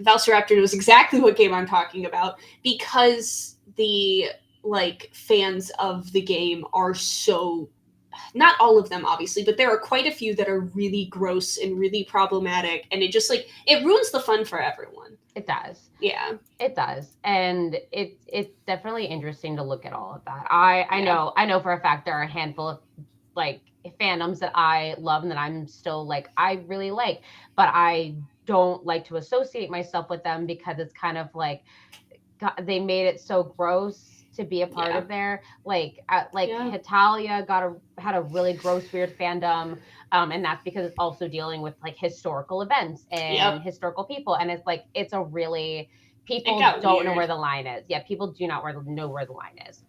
S2: Valsaraptor knows exactly what game I'm talking about because the like fans of the game are so not all of them obviously, but there are quite a few that are really gross and really problematic, and it just like it ruins the fun for everyone.
S3: It does.
S2: Yeah,
S3: it does, and it's definitely interesting to look at all of that. I know for a fact there are a handful of like fandoms that I love and that I'm still like I really like, but I don't like to associate myself with them because it's kind of like God, they made it so gross to be a part of there. Like Hitalia had a really gross, weird fandom, and that's because it's also dealing with like historical events and historical people, and it's like it's a really people don't know where the line is. Yeah, people do not know where the line is.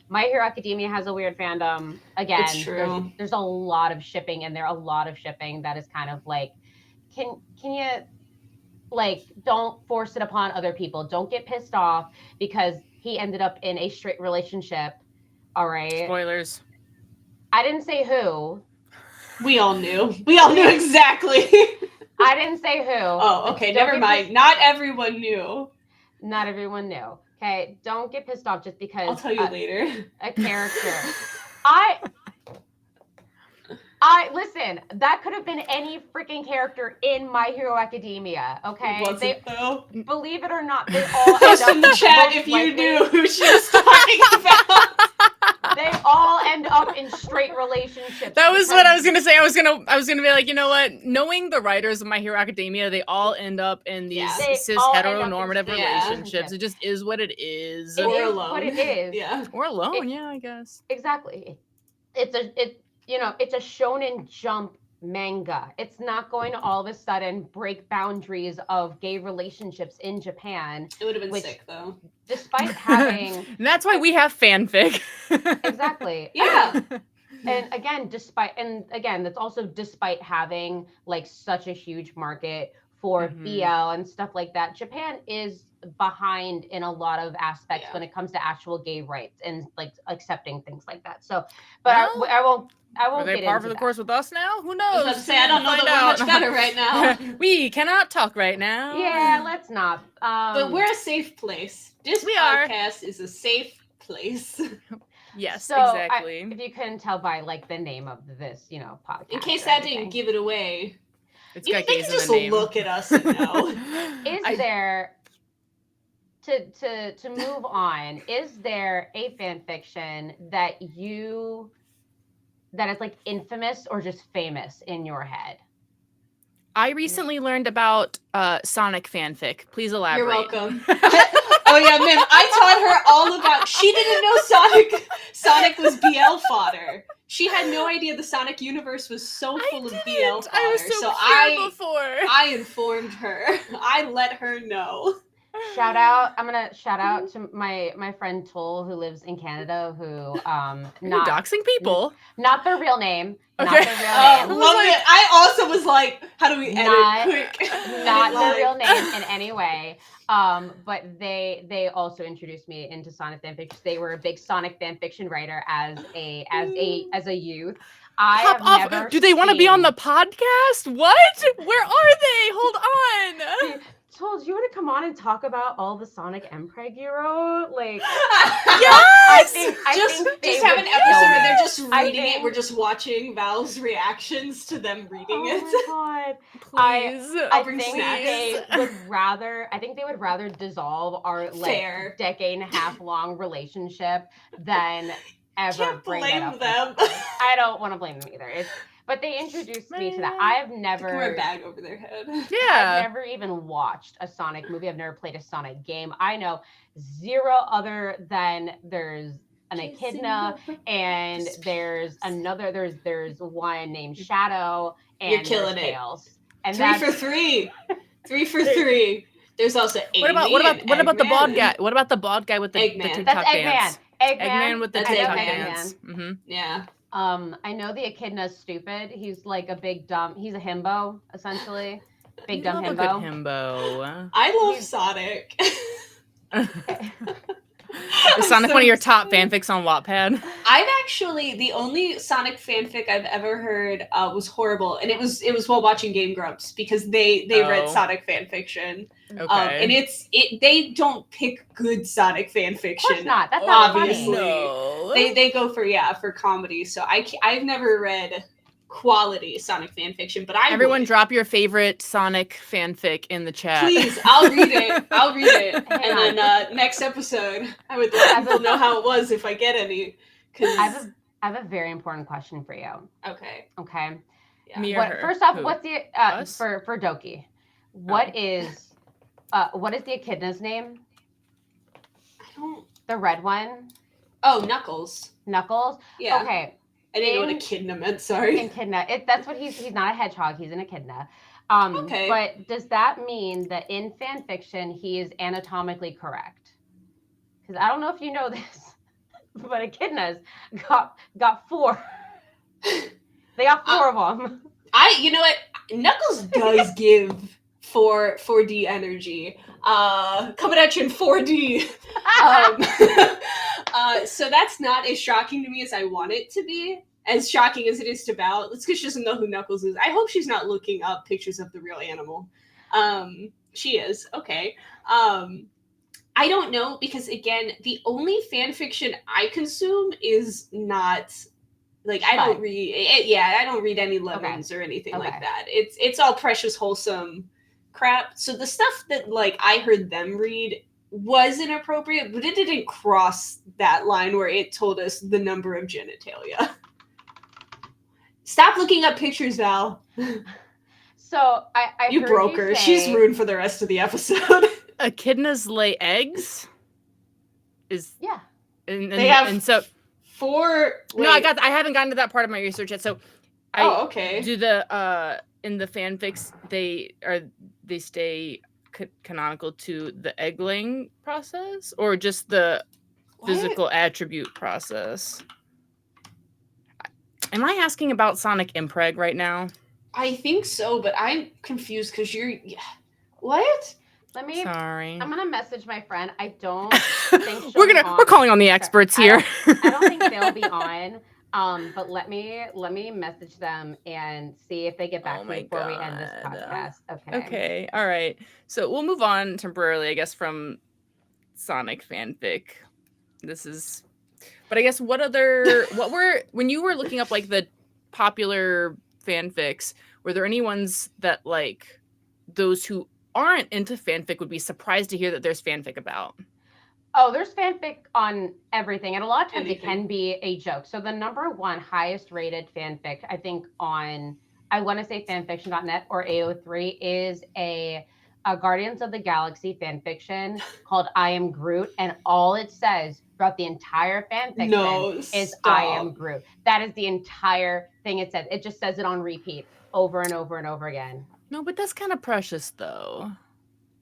S3: My Hero Academia has a weird fandom. Again,
S2: it's true.
S3: There's a lot of shipping, and there are a lot of shipping that is kind of like, can you like don't force it upon other people. Don't get pissed off because he ended up in a straight relationship. All right.
S1: Spoilers.
S3: I didn't say who.
S2: We all knew. We all knew exactly.
S3: I didn't say who.
S2: Oh, okay. Never mind. Not everyone knew.
S3: Not everyone knew. Okay. Don't get pissed off just because
S2: I'll tell you later.
S3: A character. I listen, that could have been any freaking character in My Hero Academia, okay?
S2: Though.
S3: Believe it or not, they all
S2: post in the chat if you knew who she was talking about.
S3: They all end up in straight relationships.
S1: That was what I was gonna say. I was gonna be like, you know what? Knowing the writers of My Hero Academia, they all end up in these cis heteronormative relationships. It just is what it is.
S2: Or alone.
S3: What it is.
S2: Yeah.
S1: Or alone, I guess.
S3: Exactly. It's a Shonen Jump manga. It's not going to all of a sudden break boundaries of gay relationships in Japan.
S2: It would have been sick though.
S3: Despite having
S1: and that's why we have fanfic.
S3: Exactly.
S2: Yeah.
S3: And again, that's also despite having like such a huge market for BL and stuff like that. Japan is behind in a lot of aspects when it comes to actual gay rights and like accepting things like that. So, but I won't.
S1: Are they par for the course with us now? Who knows?
S2: I was about to say, I don't know that we're much better right now.
S1: We cannot talk right now.
S3: Yeah, let's not.
S2: But we're a safe place. This podcast is a safe place.
S1: Yes,
S3: so
S1: exactly.
S3: If you couldn't tell by like the name of this, podcast.
S2: In case that didn't give it away,
S1: it's
S2: you can just look at us and know.
S3: Is there to move on? Is there a fan fiction that is like infamous or just famous in your head?
S1: I recently learned about Sonic fanfic. Please elaborate.
S2: You're welcome. Oh yeah, ma'am. I taught her all about. She didn't know Sonic was BL fodder. She had no idea the Sonic universe was so full of BL fodder.
S1: I was so pure before.
S2: I informed her. I let her know.
S3: I'm gonna shout out to my friend Toll who lives in Canada who
S1: not doxing people.
S3: Not their real name.
S1: Okay.
S3: Not their real name.
S2: Love it. I also was like, how do we edit quick?
S3: Not their real name in any way. But they also introduced me into Sonic fanfiction. They were a big Sonic fanfiction writer as a youth.
S1: Do they want to be on the podcast? What? Where are they? Hold on.
S3: Told you want to come on and talk about all the Sonic Mpreg you wrote? Like,
S1: yes!
S2: I think just have an episode where they're just reading it. We're just watching Val's reactions to them reading it.
S3: Oh my god!
S1: Please,
S3: I think they would rather dissolve our like decade and a half long relationship than ever
S2: Can't
S3: bring
S2: blame
S3: that up.
S2: them.
S3: I don't want to blame them either. But they introduced me to that. I have never
S2: wear a bag over their head.
S1: Yeah.
S3: I've never even watched a Sonic movie. I've never played a Sonic game. I know zero other than there's an Echidna and there's one named Shadow and
S2: you're killing
S3: Tails. And
S2: 3 for 3. 3 for 3. There's also Amy.
S1: What about the bald guy? What about the bald guy with the TikTok
S3: That's
S1: dance?
S3: Eggman
S1: with the TikTok dance. Mm-hmm.
S2: Yeah.
S3: I know the Echidna's stupid. He's like a big dumb. He's a himbo essentially. Big dumb himbo.
S1: Himbo.
S2: I love Sonic.
S1: Is Sonic one of your top fanfics on Wattpad?
S2: I've actually, the only Sonic fanfic I've ever heard was horrible, and it was while watching Game Grumps because they read Sonic fanfiction.
S1: Okay.
S2: And they don't pick good Sonic fanfiction.
S3: Of course not. That's not
S2: obviously.
S3: funny.
S1: No.
S2: They go for comedy. So I've never read quality Sonic fanfiction, but
S1: Everyone
S2: would.
S1: drop your favorite Sonic fanfic in the chat.
S2: Please, I'll read it. And then next episode, I would let people know how it was if I get any.
S3: I have a very important question for you.
S2: Okay.
S3: Yeah.
S1: Me or her?
S3: First off,
S1: Who?
S3: what's the for Doki? What is the echidna's name?
S2: I don't.
S3: The red one.
S2: Oh, Knuckles.
S3: Knuckles.
S2: Yeah.
S3: Okay.
S2: I didn't know what echidna meant. Sorry.
S3: Echidna. That's what he's not a hedgehog. He's an echidna.
S2: Okay.
S3: But does that mean that in fan fiction he is anatomically correct? Because I don't know if you know this, but echidnas got 4. They got 4 of them.
S2: You know what? Knuckles does give 4D energy. Coming at you in 4D. So that's not as shocking to me as I want it to be. As shocking as it is to Val. It's because she doesn't know who Knuckles is. I hope she's not looking up pictures of the real animal. She is. Okay. I don't know, because again, the only fan fiction I consume is not like I don't read I don't read any lemons or anything like that. It's all precious wholesome crap. So the stuff that like I heard them read was inappropriate, but it didn't cross that line where it told us the number of genitalia. Stop looking up pictures, Val.
S3: So I
S2: you
S3: heard
S2: broke
S3: you
S2: her.
S3: say...
S2: She's ruined for the rest of the episode.
S1: Echidnas lay eggs?
S3: Yeah.
S2: They have
S1: and so
S2: 4.
S1: No, I haven't gotten to that part of my research yet. So
S2: okay.
S1: Do the in the fanfics they stay canonical to the egg-laying process, or just the physical attribute process? Am I asking about Sonic Impreg right now?
S2: I think so, but I'm confused because what?
S1: Sorry.
S3: I'm gonna message my friend. I don't think
S1: we're calling on the experts here.
S3: I don't think they'll be on. But let me message them and see if they get back to me before we end this podcast.
S1: Okay. All right. So we'll move on temporarily, I guess, from Sonic fanfic. But I guess when you were looking up like the popular fanfics, were there any ones that like those who aren't into fanfic would be surprised to hear that there's fanfic about?
S3: Oh, there's fanfic on everything. And a lot of times it can be a joke. So the number 1 highest rated fanfic, I think on, I want to say fanfiction.net or AO3, is a Guardians of the Galaxy fanfiction called I Am Groot. And all it says throughout the entire fanfiction is I am Groot. That is the entire thing it says. It just says it on repeat over and over and over again.
S1: No, but that's kind of precious though.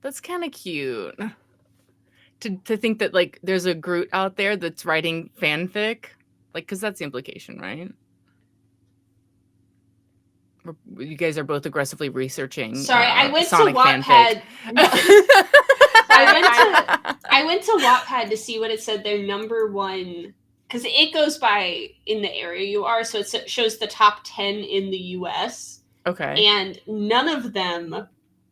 S1: That's kind of cute. To think that like there's a Groot out there that's writing fanfic, like, because that's the implication, right? You guys are both aggressively researching.
S2: Sorry, I went
S1: Sonic
S2: to Wattpad. I went to Wattpad to see what it said. Their number 1, because it goes by in the area you are, so it shows the top 10 in the U.S.
S1: Okay,
S2: and none of them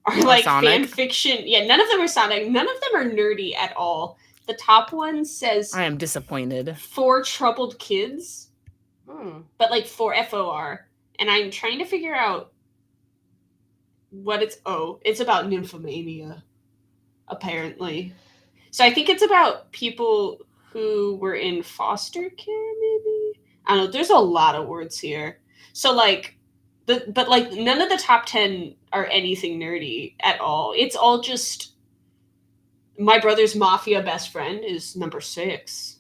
S2: are like fan fiction. Yeah, none of them are Sonic. None of them are nerdy at all. The top one says,
S1: I am disappointed.
S2: For troubled kids. But like for FOR. And I'm trying to figure out what it's about nymphomania, apparently. So I think it's about people who were in foster care, maybe? I don't know. There's a lot of words here. So like but like none of the top 10 are anything nerdy at all. It's all just my brother's mafia best friend is number 6.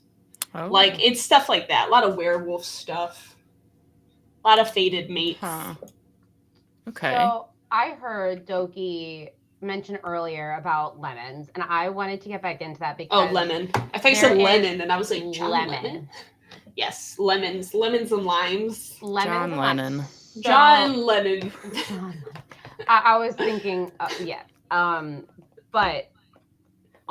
S1: Oh.
S2: Like it's stuff like that. A lot of werewolf stuff. A lot of fated mates.
S1: Huh. Okay.
S3: So I heard Doki mention earlier about lemons, and I wanted to get back into that because
S2: lemon. I thought you said Lennon, and I was like, John Lennon? Yes, lemons and limes.
S1: John Lennon.
S2: John Lennon.
S3: I was thinking, but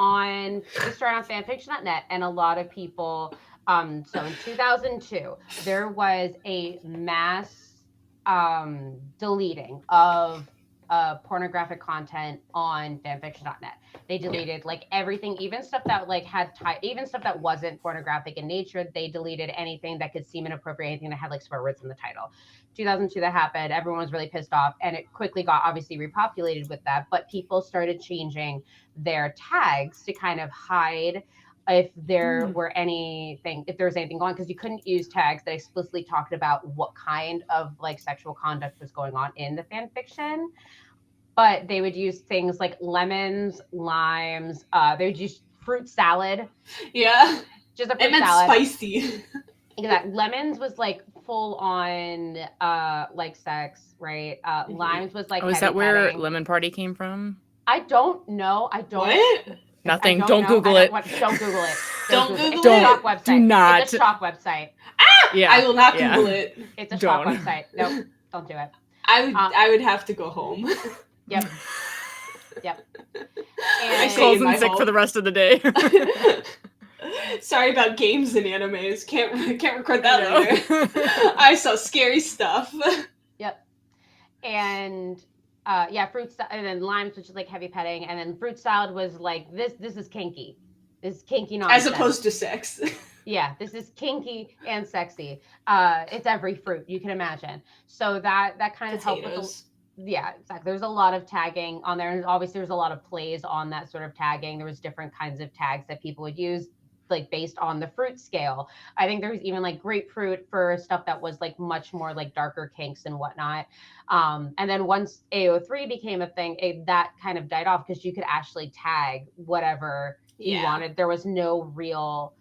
S3: This started on fanfiction.net, and a lot of people. So in 2002, there was a mass deleting of pornographic content on fanfiction.net. They deleted like everything, even stuff that like even stuff that wasn't pornographic in nature. They deleted anything that could seem inappropriate, anything that had like swear words in the title. 2002 that happened. Everyone was really pissed off, and it quickly got obviously repopulated with that. But people started changing their tags to kind of hide if there were anything, if there was anything going, because you couldn't use tags that explicitly talked about what kind of like sexual conduct was going on in the fan fiction. But they would use things like lemons, limes. They would use fruit salad.
S2: Yeah,
S3: just a fruit
S2: it meant
S3: salad.
S2: Spicy.
S3: Exactly. Lemons was like full on like sex, right? Limes was like.
S1: Oh, is that where Lemon Party came from?
S3: I don't know. I don't.
S2: What?
S3: I
S1: Nothing.
S3: don't
S1: Google it.
S3: Don't Google it.
S2: Don't Google it.
S3: It's a shock website.
S1: Do not.
S3: It's a shock website.
S2: Ah! Yeah. I will not Google it.
S3: It's a shock website. Nope. Don't do it.
S2: I would have to go home.
S3: Yep. Yep.
S1: And cold and sick for the rest of the day.
S2: Sorry about games and animes. Can't record that later. I saw scary stuff.
S3: Yep. And fruit and then limes, which is like heavy petting, and then fruit salad was like this is kinky. This is kinky nonsense.
S2: As opposed to sex.
S3: Yeah, this is kinky and sexy. It's every fruit you can imagine. So that kind of helped with yeah, exactly. There's a lot of tagging on there, and obviously there's a lot of plays on that sort of tagging. There was different kinds of tags that people would use, like based on the fruit scale. I think there was even like grapefruit for stuff that was like much more like darker kinks and whatnot. And then once AO3 became a thing, that kind of died off because you could actually tag whatever you wanted. There was no real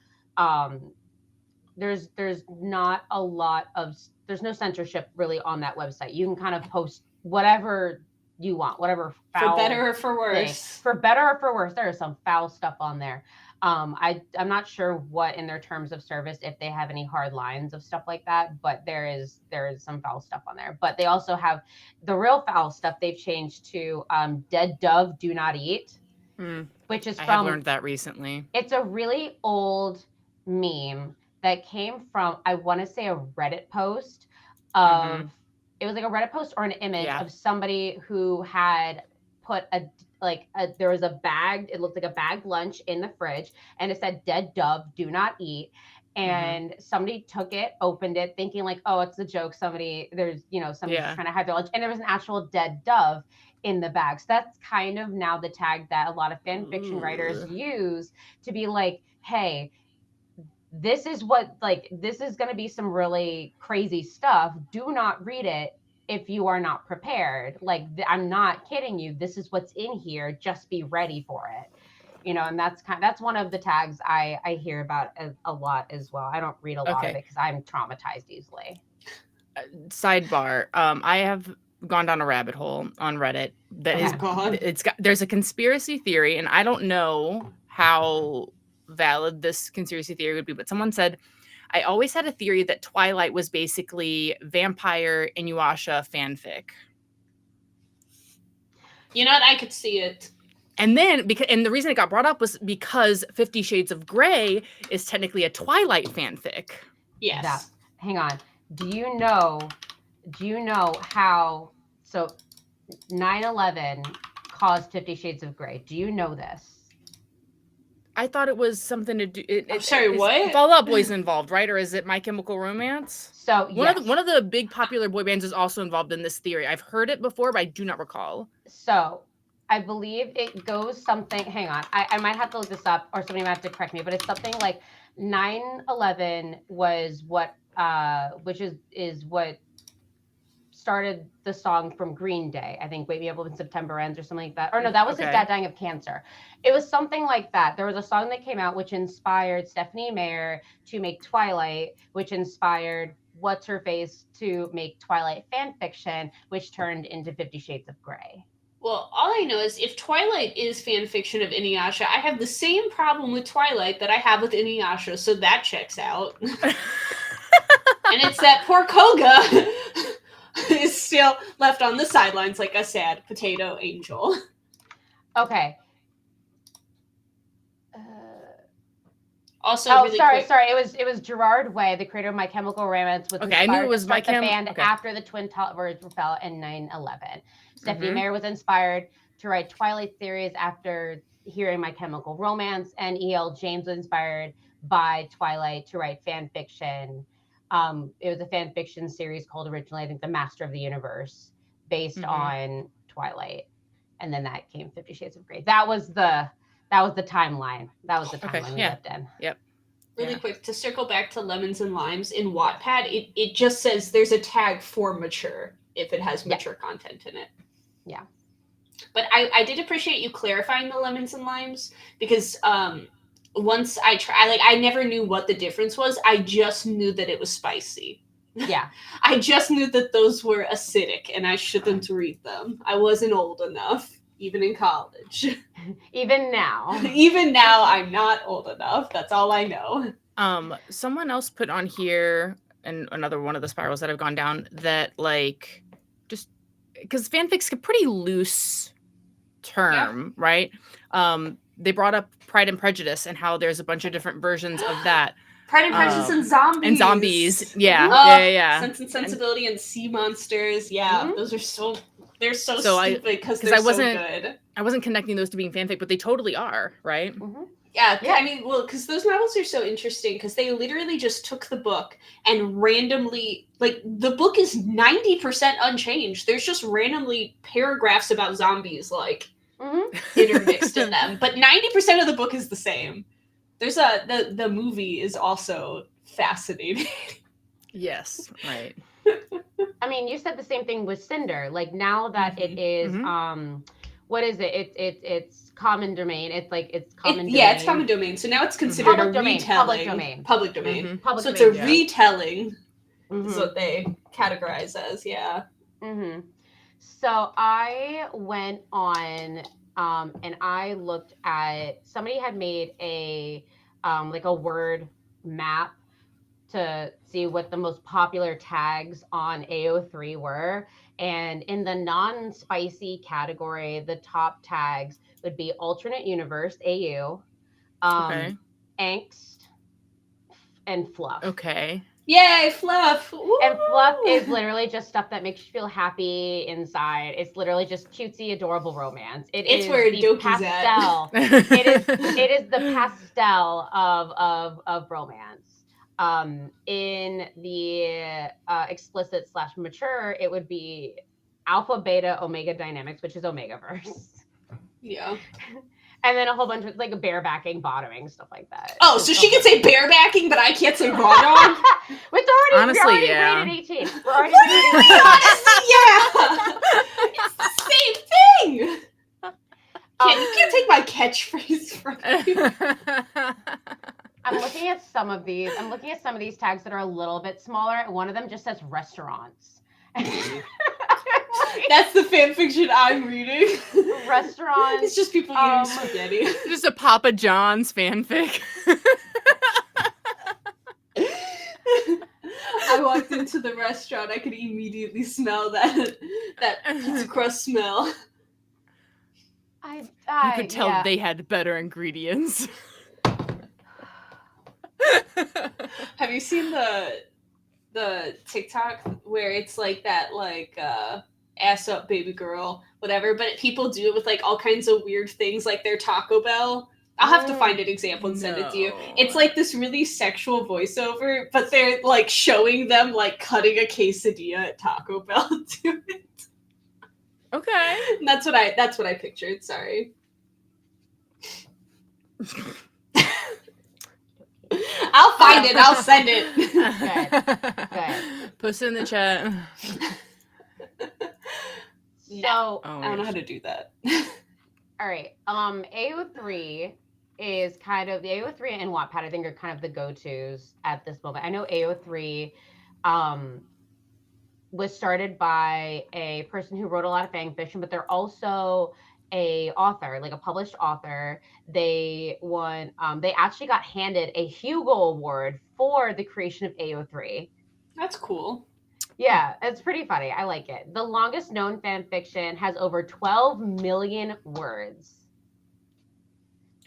S3: there's not a lot of there's no censorship really on that website. You can kind of post whatever you want, whatever foul,
S2: for better or for worse.
S3: For better or for worse, there is some foul stuff on there. I'm not sure what in their terms of service, if they have any hard lines of stuff like that, but there is some foul stuff on there. But they also have the real foul stuff. They've changed to dead dove do not eat, which is from. I
S1: have learned that recently.
S3: It's a really old meme that came from, I want to say, a Reddit post of. It was like a Reddit post or an image of somebody who had put there was a bag, it looked like a bagged lunch in the fridge, and it said dead dove, do not eat. And somebody took it, opened it, thinking like, oh, it's a joke. Somebody's trying to have their lunch. And there was an actual dead dove in the bag. So that's kind of now the tag that a lot of fan fiction writers use to be like, hey, this is going to be some really crazy stuff. Do not read it if you are not prepared. Like, I'm not kidding you. This is what's in here. Just be ready for it. And that's one of the tags I hear about a lot as well. I don't read a lot of it because I'm traumatized easily.
S1: Sidebar. I have gone down a rabbit hole on Reddit that there's a conspiracy theory, and I don't know how valid this conspiracy theory would be, but someone said, I always had a theory that Twilight was basically vampire Inuyasha fanfic.
S2: You know what? I could see it.
S1: And then the reason it got brought up was because 50 Shades of Grey is technically a Twilight fanfic.
S2: Yes.
S3: Hang on. Do you know how 9/11 caused 50 Shades of Grey? Do you know this?
S1: I thought it was something to do.
S2: I'm sorry, what?
S1: Fall Out Boy's involved, right? Or is it My Chemical Romance?
S3: So
S1: one of the big popular boy bands is also involved in this theory. I've heard it before, but I do not recall.
S3: So I believe it goes something. Hang on, I might have to look this up, or somebody might have to correct me. But it's something like 9/11 was what, which is what started the song from Green Day. I think Wake Me Up When September Ends or something like that. Or no, that was his dad dying of cancer. It was something like that. There was a song that came out which inspired Stephanie Meyer to make Twilight, which inspired What's-Her-Face to make Twilight fan fiction, which turned into 50 Shades of Grey.
S2: Well, all I know is if Twilight is fan fiction of Inuyasha, I have the same problem with Twilight that I have with Inuyasha, so that checks out. And it's that poor Koga is still left on the sidelines like a sad potato angel.
S3: Okay.
S2: Also,
S3: Oh,
S2: really
S3: sorry.
S2: quick.
S3: It was Gerard Way, the creator of My Chemical Romance, was
S1: Okay, I knew
S3: inspired
S1: it was
S3: to start the band
S1: Okay.
S3: after the Twin Towers fell in 9/11. Stephanie
S1: Mhm.
S3: Meyer was inspired to write Twilight series after hearing My Chemical Romance, and E.L. James was inspired by Twilight to write fan fiction. It was a fan fiction series called originally, I think, The Master of the Universe, based on Twilight, and then that came 50 Shades of Grey. That was the timeline. That was the timeline we lived in.
S1: Yep.
S2: Really quick, to circle back to Lemons and Limes, in Wattpad, it just says there's a tag for mature if it has mature content in it.
S3: Yeah.
S2: But I did appreciate you clarifying the Lemons and Limes, because once I never knew what the difference was. I just knew that it was spicy.
S3: Yeah.
S2: I just knew that those were acidic and I shouldn't read them. I wasn't old enough, even in college.
S3: Even now.
S2: Even now, I'm not old enough. That's all I know.
S1: Someone else put on here, and another one of the spirals that I've gone down, that like, just because fanfic's a pretty loose term, right? They brought up Pride and Prejudice and how there's a bunch of different versions of that.
S2: Pride and Prejudice and Zombies.
S1: And Zombies. Yeah.
S2: Sense and Sensibility and Sea Monsters. Yeah, those are they're so stupid because they're so good.
S1: I wasn't connecting those to being fanfic, but they totally are, right?
S2: Yeah, I mean, well, because those novels are so interesting because they literally just took the book and randomly, like, the book is 90% unchanged. There's just randomly paragraphs about zombies, like, intermixed in them. But 90% of the book is the same. There's the movie is also fascinating.
S1: Yes, right.
S3: I mean, you said the same thing with Cinder. Like, now that it is, what is it? It's common domain. It's common domain.
S2: Yeah, it's common domain. So now it's considered
S3: public
S2: a
S3: domain,
S2: retelling. Public domain.
S3: Public
S2: so
S3: domain,
S2: it's a retelling is what they categorize as,
S3: So I went on and I looked at, somebody had made a like a word map to see what the most popular tags on AO3 were. And in the non-spicy category, the top tags would be alternate universe, AU, angst, and fluff.
S1: Okay.
S2: Yay, fluff! Woo!
S3: And fluff is literally just stuff that makes you feel happy inside. It's literally just cutesy, adorable romance. It's
S2: where
S3: the
S2: Doki's
S3: pastel.
S2: at.
S3: it is the pastel of romance. In the explicit / mature, it would be alpha, beta, omega dynamics, which is Omegaverse.
S2: Yeah.
S3: And then a whole bunch of like barebacking, bottoming, stuff like that.
S2: Oh, so she can say barebacking, but I can't say raw dog?
S3: We're already rated 18. We're already rated 18.
S2: Honestly, yeah. It's the same thing. You can't take my catchphrase from me.
S3: I'm looking at some of these. I'm looking at some of these tags that are a little bit smaller. One of them just says restaurants.
S2: That's the fan fiction I'm reading.
S3: Restaurants.
S2: It's just people eating spaghetti.
S1: Just a Papa John's fanfic.
S2: I walked into the restaurant. I could immediately smell that pizza crust smell.
S1: You could tell they had better ingredients.
S2: Have you seen the TikTok where it's like that, like ass up baby girl, whatever, but people do it with like all kinds of weird things, like their Taco Bell. I'll have to find an example and send it to you. It's like this really sexual voiceover, but they're like showing them like cutting a quesadilla at Taco Bell to it.
S1: Okay.
S2: And that's what I pictured. Sorry. I'll find it. I'll send it.
S3: Good.
S1: Post it in the chat.
S3: So
S2: I don't know how to do that.
S3: All right. AO3 is kind of, the AO3 and Wattpad, I think, are kind of the go-tos at this moment. I know AO3 was started by a person who wrote a lot of fan fiction, but they're also a author, like a published author. They won, they actually got handed a Hugo Award for the creation of AO3.
S2: That's cool.
S3: Yeah, it's pretty funny. I like it. The longest known fan fiction has over 12 million words.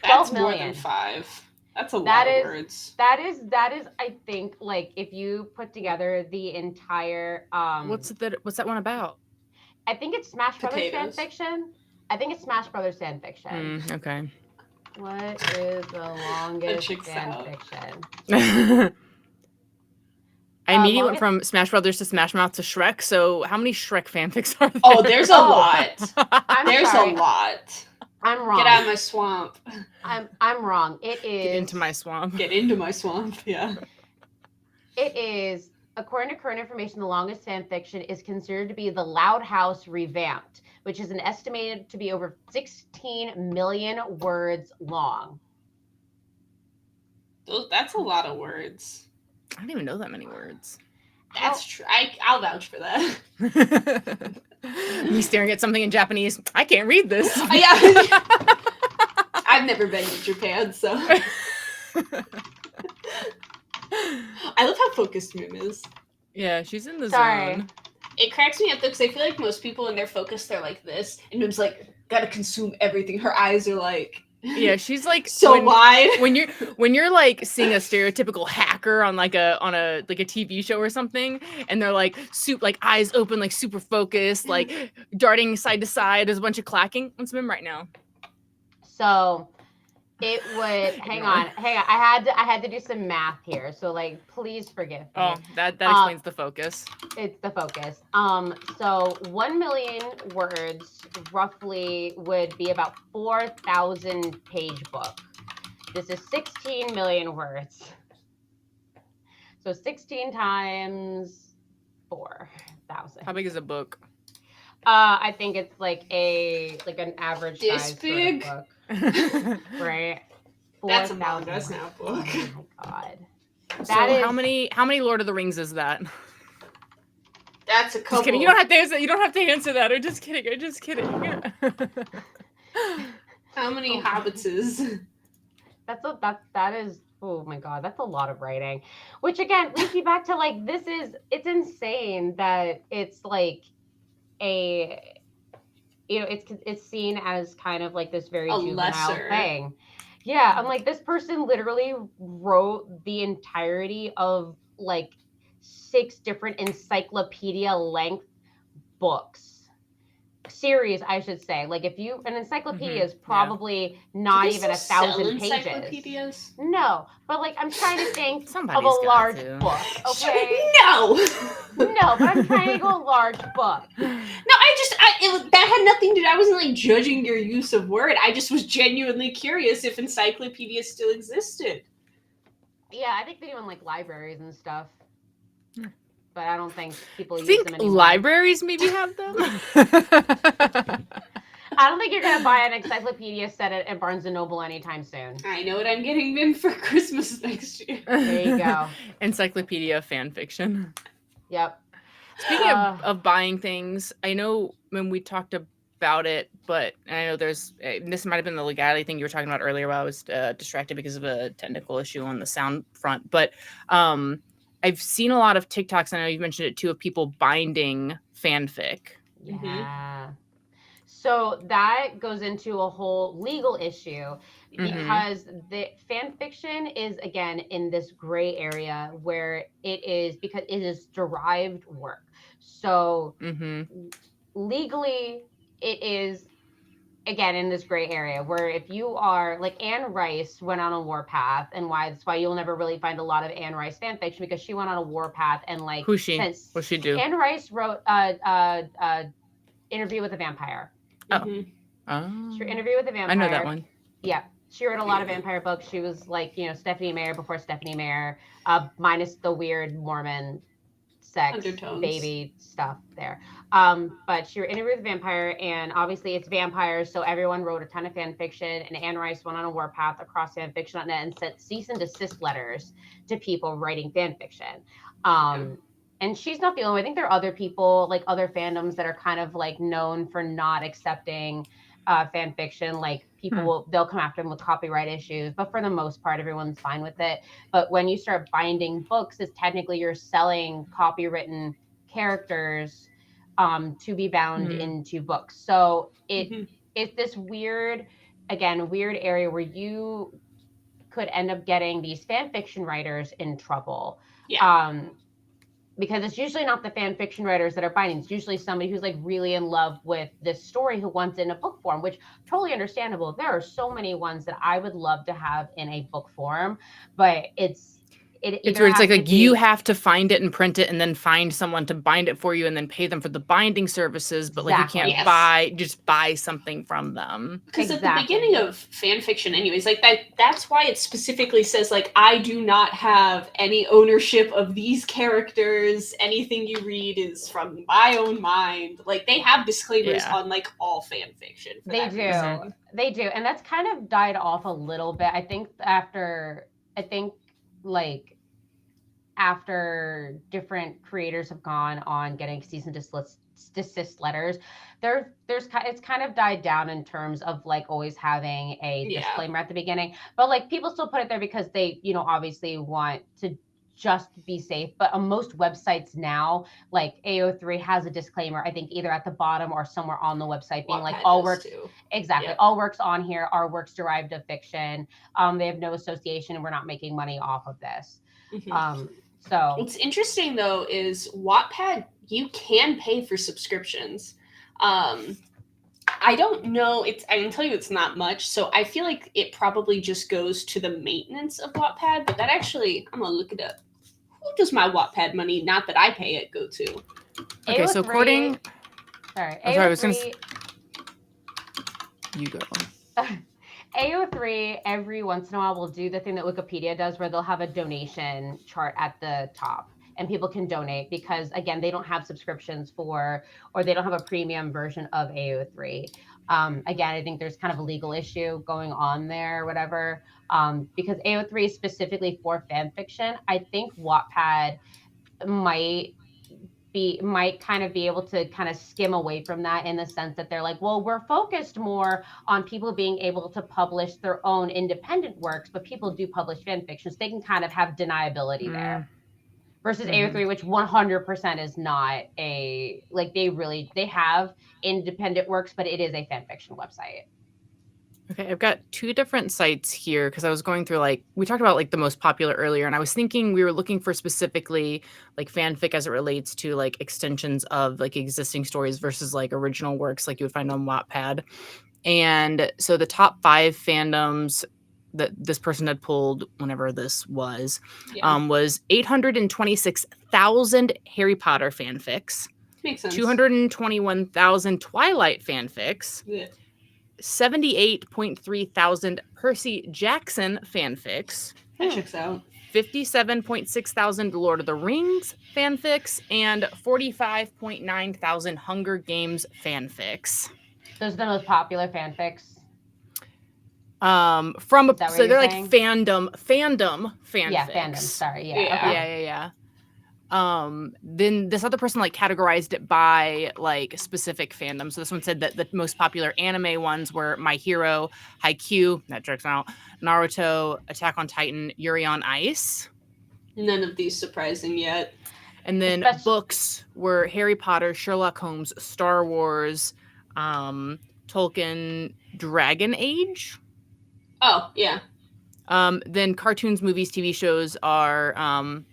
S2: 12 million. More than 5. That's a lot of words.
S3: That is, I think, like, if you put together the entire
S1: What's that one about?
S3: I think it's Smash Brothers
S2: Potatoes.
S3: fanfiction. I think it's Smash Brothers fanfiction.
S1: Okay.
S3: What is the longest
S2: checks out.
S3: fanfiction?
S1: I immediately went from Smash Brothers to Smash Mouth to Shrek. So how many Shrek fanfics are there?
S2: Oh, there's a lot.
S3: There's
S2: a lot.
S3: I'm wrong.
S2: Get out of my swamp.
S3: I'm wrong. It is
S1: Get into my swamp.
S2: Get into my swamp. Yeah.
S3: It is, according to current information, the longest fanfiction is considered to be The Loud House Revamped, which is estimated to be over 16 million words long.
S2: That's a lot of words.
S1: I don't even know that many words.
S2: That's true. I'll vouch for that.
S1: Me staring at something in Japanese. I can't read this.
S2: Yeah. I've never been to Japan, so. I love how focused Mim is.
S1: Yeah, she's in the zone.
S2: It cracks me up though, because I feel like most people when they're focused, they're like this, and Mim's like, gotta consume everything. Her eyes are like.
S1: Yeah, she's like
S2: so wide.
S1: When you're like seeing a stereotypical hacker on a TV show or something, and they're like like eyes open, like super focused, like darting side to side. There's a bunch of clacking. What's Mim right now?
S3: So it would hang on. I had to do some math here. So like, please forgive me.
S1: Oh, that explains the focus.
S3: It's the focus. So 1 million words roughly would be about 4,000 page book. This is 16 million words. So 16 times 4,000.
S1: How big is a book?
S3: I think it's like an average
S2: this
S3: size
S2: big
S3: sort of book. Right.
S2: That's a book. That's not a book.
S3: Oh my god.
S1: So how many Lord of the Rings is that?
S2: That's a couple.
S1: Just kidding. You don't have to answer. You don't have to answer that. I'm just kidding.
S3: How
S2: many hobbits is?
S3: That is. Oh my god, that's a lot of writing. Which again leads me back to like it's insane that it's like it's seen as kind of like this very juvenile thing. Yeah, I'm like, this person literally wrote the entirety of like 6 different encyclopedia length books. Series, I should say. Like, if you an encyclopedia is probably not even 1,000 pages.
S2: Encyclopedias?
S3: No, but like I'm trying to think
S1: Somebody's
S3: of a large
S1: to.
S3: book. Okay.
S2: No,
S3: but I'm trying to go a large book.
S2: No, that had nothing to do. I wasn't like judging your use of word. I just was genuinely curious if encyclopedias still existed.
S3: Yeah, I think they do in like libraries and stuff. But I don't think people use them anymore.
S1: Libraries maybe have them?
S3: I don't think you're going to buy an encyclopedia set at Barnes & Noble anytime soon.
S2: I know what I'm getting Mim for Christmas next year.
S3: There you go.
S1: Encyclopedia fanfiction.
S3: Yep.
S1: Speaking of buying things, I know when we talked about it, but I know this might have been the legality thing you were talking about earlier while I was distracted because of a technical issue on the sound front. But I've seen a lot of TikToks, and I know you've mentioned it too, of people binding fanfic.
S3: Yeah.
S2: Mm-hmm.
S3: So that goes into a whole legal issue because the fan fiction is, again, in this gray area where it is derived work. So legally, it is, again, in this gray area where if you are like Anne Rice went on a warpath, and that's why you'll never really find a lot of Anne Rice fan fiction, because she went on a warpath and like
S1: who's she? What'd she do?
S3: Anne Rice wrote Interview with a Vampire.
S1: Oh.
S3: She Interview with a Vampire.
S1: I know that one.
S3: Yeah. She wrote a lot of vampire books. She was like, Stephanie Meyer before Stephanie Meyer, minus the weird Mormon sex
S2: undertones,
S3: baby stuff there. But she Interview with a Vampire, and obviously it's vampires, so everyone wrote a ton of fan fiction, and Anne Rice went on a warpath across fanfiction.net and sent cease and desist letters to people writing fan fiction. And she's not the only one. I think there are other people, like other fandoms that are kind of like known for not accepting fan fiction. Like people they'll come after them with copyright issues, but for the most part, everyone's fine with it. But when you start binding books, it's technically you're selling copywritten characters to be bound into books. So it's this weird area where you could end up getting these fan fiction writers in trouble.
S2: Yeah.
S3: Because it's usually not the fan fiction writers that are binding. It's usually somebody who's like really in love with this story who wants it in a book form, which totally understandable. There are so many ones that I would love to have in a book form, but it's
S1: where it's like you have to find it and print it and then find someone to bind it for you and then pay them for the binding services, but like you can't just buy something from them.
S2: Because at the beginning of fan fiction anyways, like that's why it specifically says like I do not have any ownership of these characters. Anything you read is from my own mind. Like they have disclaimers on like all fan fiction.
S3: They do. And that's kind of died off a little bit. I think after different creators have gone on getting cease and desist letters, it's kind of died down in terms of like always having a disclaimer at the beginning, but like people still put it there because they, you know, obviously want to just be safe. But on most websites now, like AO3 has a disclaimer, I think either at the bottom or somewhere on the website being like all works all works on here are works derived of fiction. They have no association and we're not making money off of this. So
S2: what's interesting though is Wattpad, you can pay for subscriptions. I don't know. I can tell you it's not much. So I feel like it probably just goes to the maintenance of Wattpad. But that actually, I'm gonna look it up. Who does my Wattpad money, not that I pay it, go to?
S1: Okay, so according.
S3: Sorry,
S1: I was gonna. You go.
S3: AO3 every once in a while will do the thing that Wikipedia does where they'll have a donation chart at the top and people can donate because again, they don't have subscriptions or they don't have a premium version of AO3. Again, I think there's kind of a legal issue going on there or whatever. Because AO3 is specifically for fan fiction. I think Wattpad might kind of be able to kind of skim away from that in the sense that they're like, well, we're focused more on people being able to publish their own independent works, but people do publish fan fiction, so they can kind of have deniability there. Versus AO3, which 100% is not they have independent works, but it is a fan fiction website.
S1: Okay, I've got two different sites here because I was going through we talked about the most popular earlier, and I was thinking we were looking for specifically fanfic as it relates to extensions of existing stories versus original works like you would find on Wattpad. And so the top 5 fandoms that this person had pulled whenever this was 826,000 Harry Potter fanfics.
S2: Makes sense.
S1: 221,000 Twilight fanfics.
S2: Yeah.
S1: 78.3 thousand Percy Jackson fanfics.
S2: That checks out.
S1: 57.6 thousand Lord of the Rings fanfics and 45.9 thousand Hunger Games fanfics.
S3: Those are the most popular fanfics.
S1: So they're fandom fanfics.
S3: Yeah, fandom. Sorry. Yeah.
S2: Yeah.
S3: Okay.
S1: Yeah. Then this other person categorized it by specific fandom. So this one said that the most popular anime ones were My Hero, Haikyuu, that checks out, Naruto, Attack on Titan, Yuri on Ice.
S2: None of these surprising yet.
S1: And then books were Harry Potter, Sherlock Holmes, Star Wars, Tolkien, Dragon Age.
S2: Oh, yeah.
S1: Then cartoons, movies, TV shows are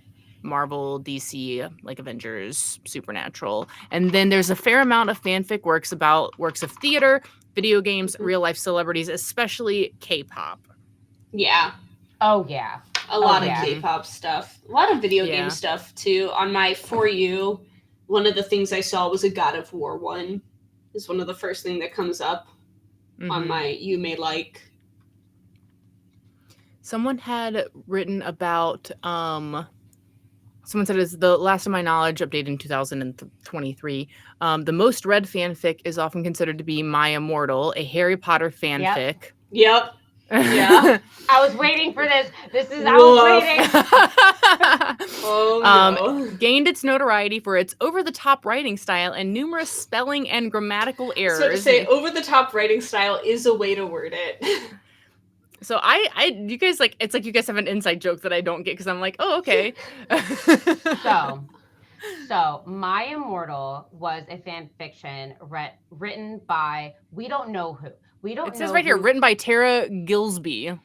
S1: Marvel, DC, Avengers, Supernatural. And then there's a fair amount of fanfic works about works of theater, video games, real life celebrities, especially K-pop.
S2: Yeah.
S3: Oh, yeah.
S2: A lot of K-pop stuff. A lot of video game stuff, too. On my For You, one of the things I saw was a God of War one. Is one of the first thing that comes up on my You May Like.
S1: Someone had written about... Someone said, "Is the last of my knowledge, updated in 2023. The most read fanfic is often considered to be My Immortal, a Harry Potter fanfic."
S2: Yep. Yeah.
S3: I was waiting for this. I was waiting.
S2: Oh, no.
S1: Gained its notoriety for its over-the-top writing style and numerous spelling and grammatical errors.
S2: So to say over-the-top writing style is a way to word it.
S1: So you guys it's like you guys have an inside joke that I don't get because I'm like, oh, okay.
S3: So My Immortal was a fan fiction written by we don't know who.
S1: It says right here, written by Tara Gilsby.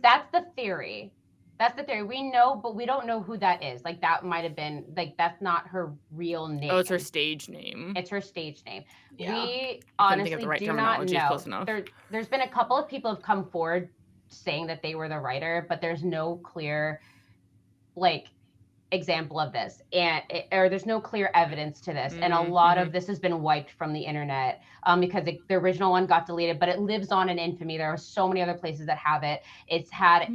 S3: That's the theory. That's the theory. We know, but we don't know who that is. Like, that might have been, like, that's not her real name.
S1: Oh, it's her stage name.
S3: It's her stage name.
S2: Yeah.
S3: We
S1: I couldn't think
S3: honestly
S1: of the right
S3: do not
S1: terminology.
S3: know.
S1: Close enough.
S3: There's been a couple of people have come forward saying that they were the writer, but there's no clear, like, example of this, or there's no clear evidence to this, and a lot of this has been wiped from the internet because the original one got deleted, but it lives on in infamy. There are so many other places that have it. It's had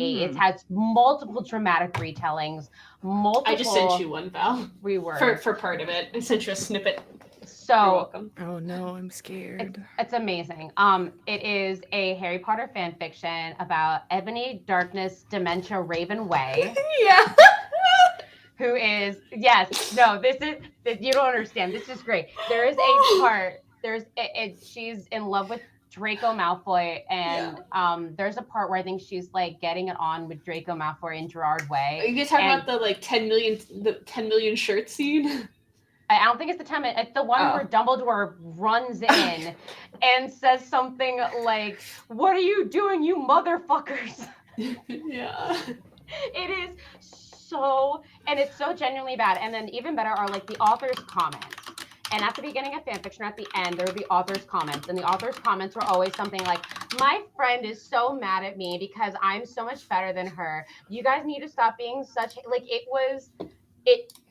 S3: multiple dramatic retellings.
S2: I just sent you one, Val.
S3: Rework
S2: for part of it. I sent you a snippet.
S3: So
S2: you're welcome.
S1: Oh no, I'm scared.
S3: It's amazing. It is a Harry Potter fan fiction about Ebony Darkness Dementia Raven Way.
S2: Yeah.
S3: Who is, yes, no, this is, you don't understand. This is great. There is a part, she's in love with Draco Malfoy, and there's a part where I think she's like getting it on with Draco Malfoy in Gerard Way.
S2: Are you guys talking about the like 10 million shirt scene?
S3: I don't think it's the 10 minute. It's the one where Dumbledore runs in and says something like, "What are you doing, you motherfuckers?"
S2: Yeah.
S3: It is so, and it's so genuinely bad. And then even better are like the author's comments. And at the beginning of fanfiction, at the end, there would be author's comments. And the author's comments were always something like, "My friend is so mad at me because I'm so much better than her. You guys need to stop being such," like,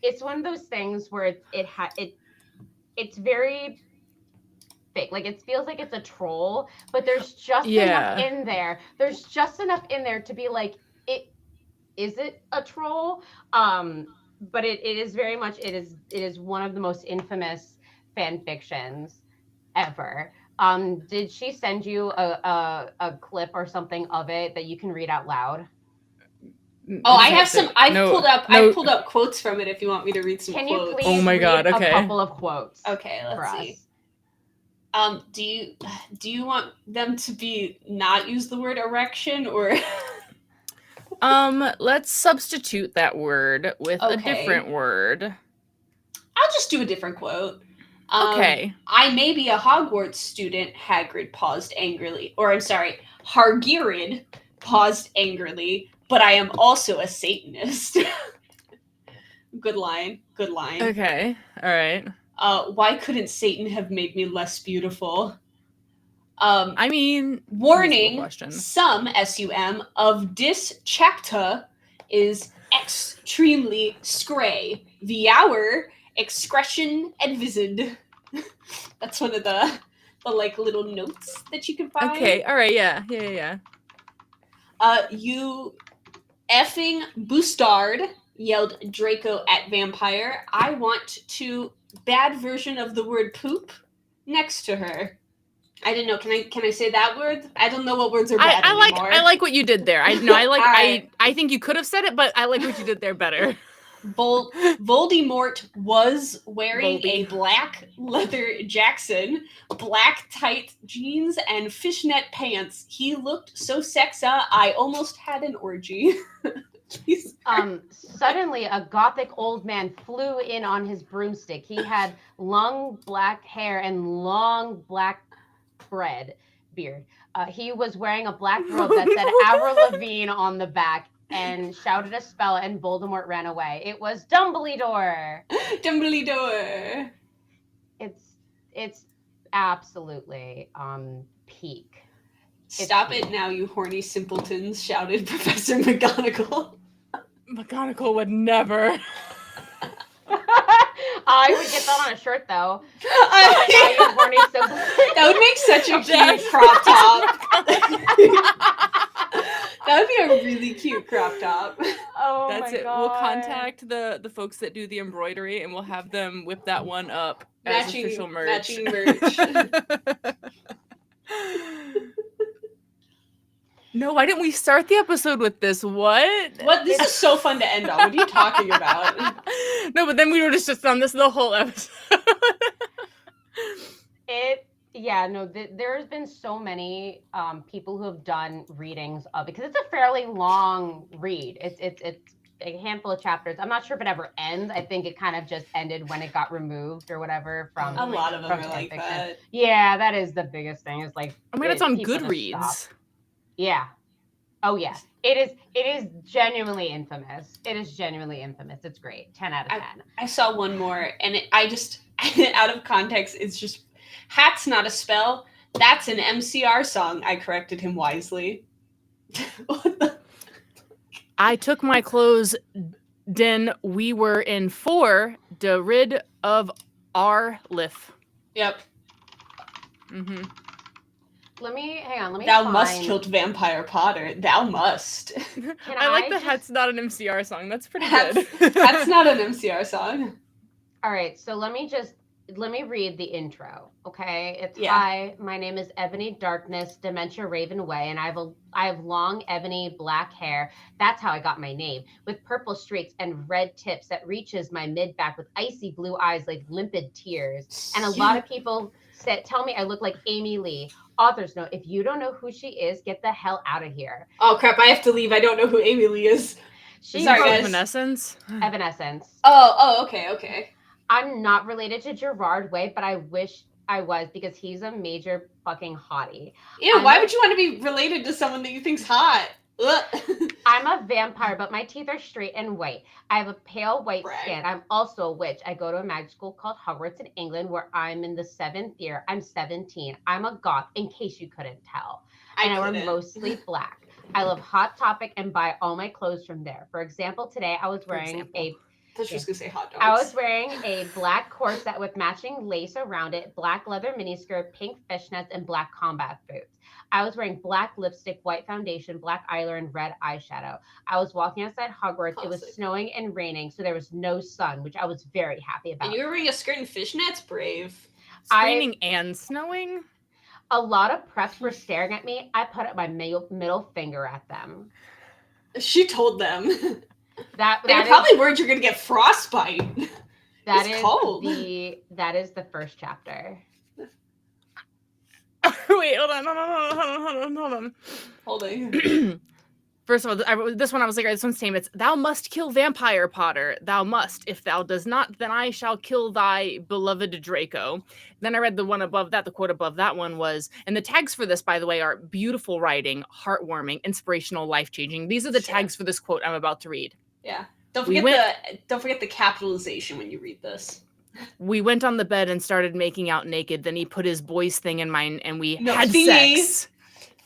S3: it's one of those things where it's very fake. Like, it feels like it's a troll, but there's just enough in there. There's just enough in there to be like, is it a troll? But it is very much, it is one of the most infamous fan fictions ever. Did she send you a clip or something of it that you can read out loud?
S2: Oh, I have some. I pulled up quotes from it. If you want me to read some quotes.
S3: Can you please
S1: oh my God,
S3: read
S1: okay.
S3: a couple of quotes?
S2: Okay, let's see. Do you want them to be not use the word erection, or?
S1: Let's substitute that word with a different word.
S2: I'll just do a different quote.
S1: Okay.
S2: I may be a Hogwarts student, Hagrid paused angrily. Or I'm sorry, Hargirid paused angrily, but I am also a Satanist. Good line.
S1: Okay. All right.
S2: Why couldn't Satan have made me less beautiful?
S1: I mean,
S2: warning, some SUM of this chapter is extremely scray. The hour excretion advised. That's one of the like little notes that you can find.
S1: Okay, all right, yeah.
S2: You effing bastard, yelled Draco at Vampire. I want to bad version of the word poop next to her. I didn't know. Can I say that word? I don't know what words are bad anymore.
S1: I like what you did there. I think you could have said it, but I like what you did there better.
S2: Voldemort was wearing a black leather Jackson, black tight jeans, and fishnet pants. He looked so sexa, I almost had an orgy.
S3: Suddenly a gothic old man flew in on his broomstick. He had long black hair and long black beard. He was wearing a black robe that said Avril Lavigne on the back and shouted a spell, and Voldemort ran away. It was Dumbledore.
S2: Dumbledore.
S3: It's absolutely peak.
S2: Stop it now, you horny simpletons, shouted Professor McGonagall.
S1: McGonagall would never.
S3: I would get that on a shirt, though.
S2: That would make such a cute crop top. That would be a really cute crop top.
S3: Oh,
S1: that's
S3: my
S1: it.
S3: God.
S1: We'll contact the folks that do the embroidery, and we'll have them whip that one up as official merch.
S2: Matching merch.
S1: No, why didn't we start the episode with this? What?
S2: This is so fun to end on. What are you talking about?
S1: No, but then we would have just done this the whole episode.
S3: There's been so many people who have done readings of it, because it's a fairly long read. It's a handful of chapters. I'm not sure if it ever ends. I think it kind of just ended when it got removed or whatever from
S2: a lot of them are like that.
S3: Yeah, that is the biggest thing. Is like,
S1: I mean, it's on Goodreads.
S3: Yeah. Oh yeah. It is genuinely infamous. It is genuinely infamous. It's great. 10 out of 10.
S2: I saw one more, and I just out of context, it's just hat's not a spell. That's an MCR song. I corrected him wisely. What the?
S1: I took my clothes, den we were in for the rid of our liff.
S2: Yep.
S1: Mm-hmm.
S3: Hang on, let me
S2: Thou
S3: find...
S2: must kill Vampire Potter. Thou must.
S1: I like that Hat's not an MCR song. That's pretty
S2: That's
S1: good.
S2: That's not an MCR song.
S3: All right, so let me read the intro, okay? It's
S2: Yeah.
S3: Hi, my name is Ebony Darkness, Dementia Raven Way, and I have long ebony black hair. That's how I got my name, with purple streaks and red tips that reaches my mid back with icy blue eyes like limpid tears. And a lot of people tell me I look like Amy Lee. Authors note, if you don't know who she is, get the hell out of here.
S2: Oh crap! I have to leave. I don't know who Amy Lee is.
S3: She's
S2: Sorry, guys.
S1: Evanescence.
S3: Evanescence.
S2: Oh, okay.
S3: I'm not related to Gerard Way, but I wish I was because he's a major fucking hottie.
S2: Ew, why would you want to be related to someone that you think's hot? Ugh.
S3: I'm a vampire, but my teeth are straight and white. I have a pale white skin. I'm also a witch. I go to a magic school called Hogwarts in England where I'm in the 7th year. I'm 17. I'm a goth, in case you couldn't tell. And I wear mostly black. I love Hot Topic and buy all my clothes from there. For example, today I was wearing
S2: I was just gonna say hot dogs.
S3: I was wearing a black corset with matching lace around it, black leather miniskirt, pink fishnets, and black combat boots. I was wearing black lipstick, white foundation, black eyeliner, and red eyeshadow. I was walking outside Hogwarts. Classic. It was snowing and raining, so there was no sun, which I was very happy about.
S2: And you were wearing a skirt and fishnets? Brave.
S1: It's raining and snowing?
S3: A lot of preps were staring at me. I put up my middle finger at them.
S2: She told them. They're
S3: is,
S2: probably worried you're gonna get frostbite.
S3: It's cold. That is the first chapter.
S1: Wait, hold on.
S2: Holding.
S1: First of all, this one I was like, this one's tame. It's thou must kill Vampire Potter. Thou must. If thou does not, then I shall kill thy beloved Draco. Then I read the one above that. The quote above that one was, and the tags for this, by the way, are beautiful writing, heartwarming, inspirational, life-changing. These are the tags for this quote I'm about to read.
S2: Yeah. Don't forget the capitalization when you read this.
S1: We went on the bed and started making out naked. Then he put his boy's thing in mine, and we had sex.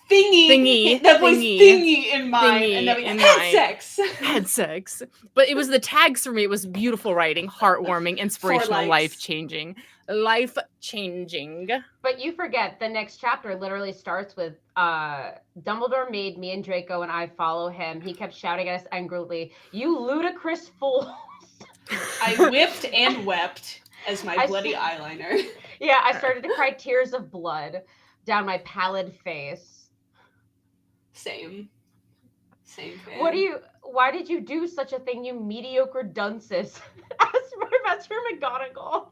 S2: Thingy. That was thingy in mine, and then we had sex.
S1: Had sex. But it was the tags for me. It was beautiful writing, heartwarming, inspirational, life-changing. Life-changing.
S3: But you forget, the next chapter literally starts with Dumbledore made me and Draco and I follow him. He kept shouting at us angrily, "You ludicrous fools."
S2: I whipped and wept as my bloody eyeliner.
S3: Yeah, I started to cry tears of blood down my pallid face.
S2: Same. Fan.
S3: Why did you do such a thing, you mediocre dunces? Asked Professor McGonagall.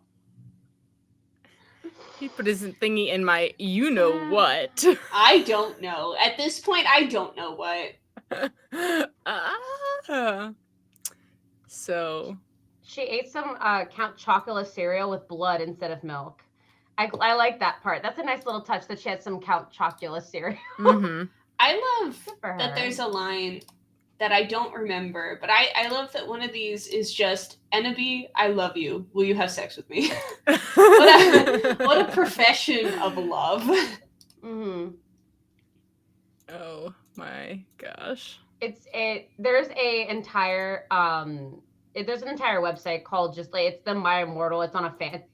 S1: He put his thingy in my you-know-what.
S2: I don't know. At this point, I don't know what.
S1: So...
S3: She ate some Count Chocula cereal with blood instead of milk. I like that part. That's a nice little touch that she had some Count Chocula cereal.
S1: Mm-hmm.
S2: I love that there's a line that I don't remember, but I love that one of these is just, Ennaby, I love you. Will you have sex with me? what a profession of love.
S3: Mm-hmm.
S1: Oh my gosh.
S3: There's an entire website called it's the My Immortal. It's on the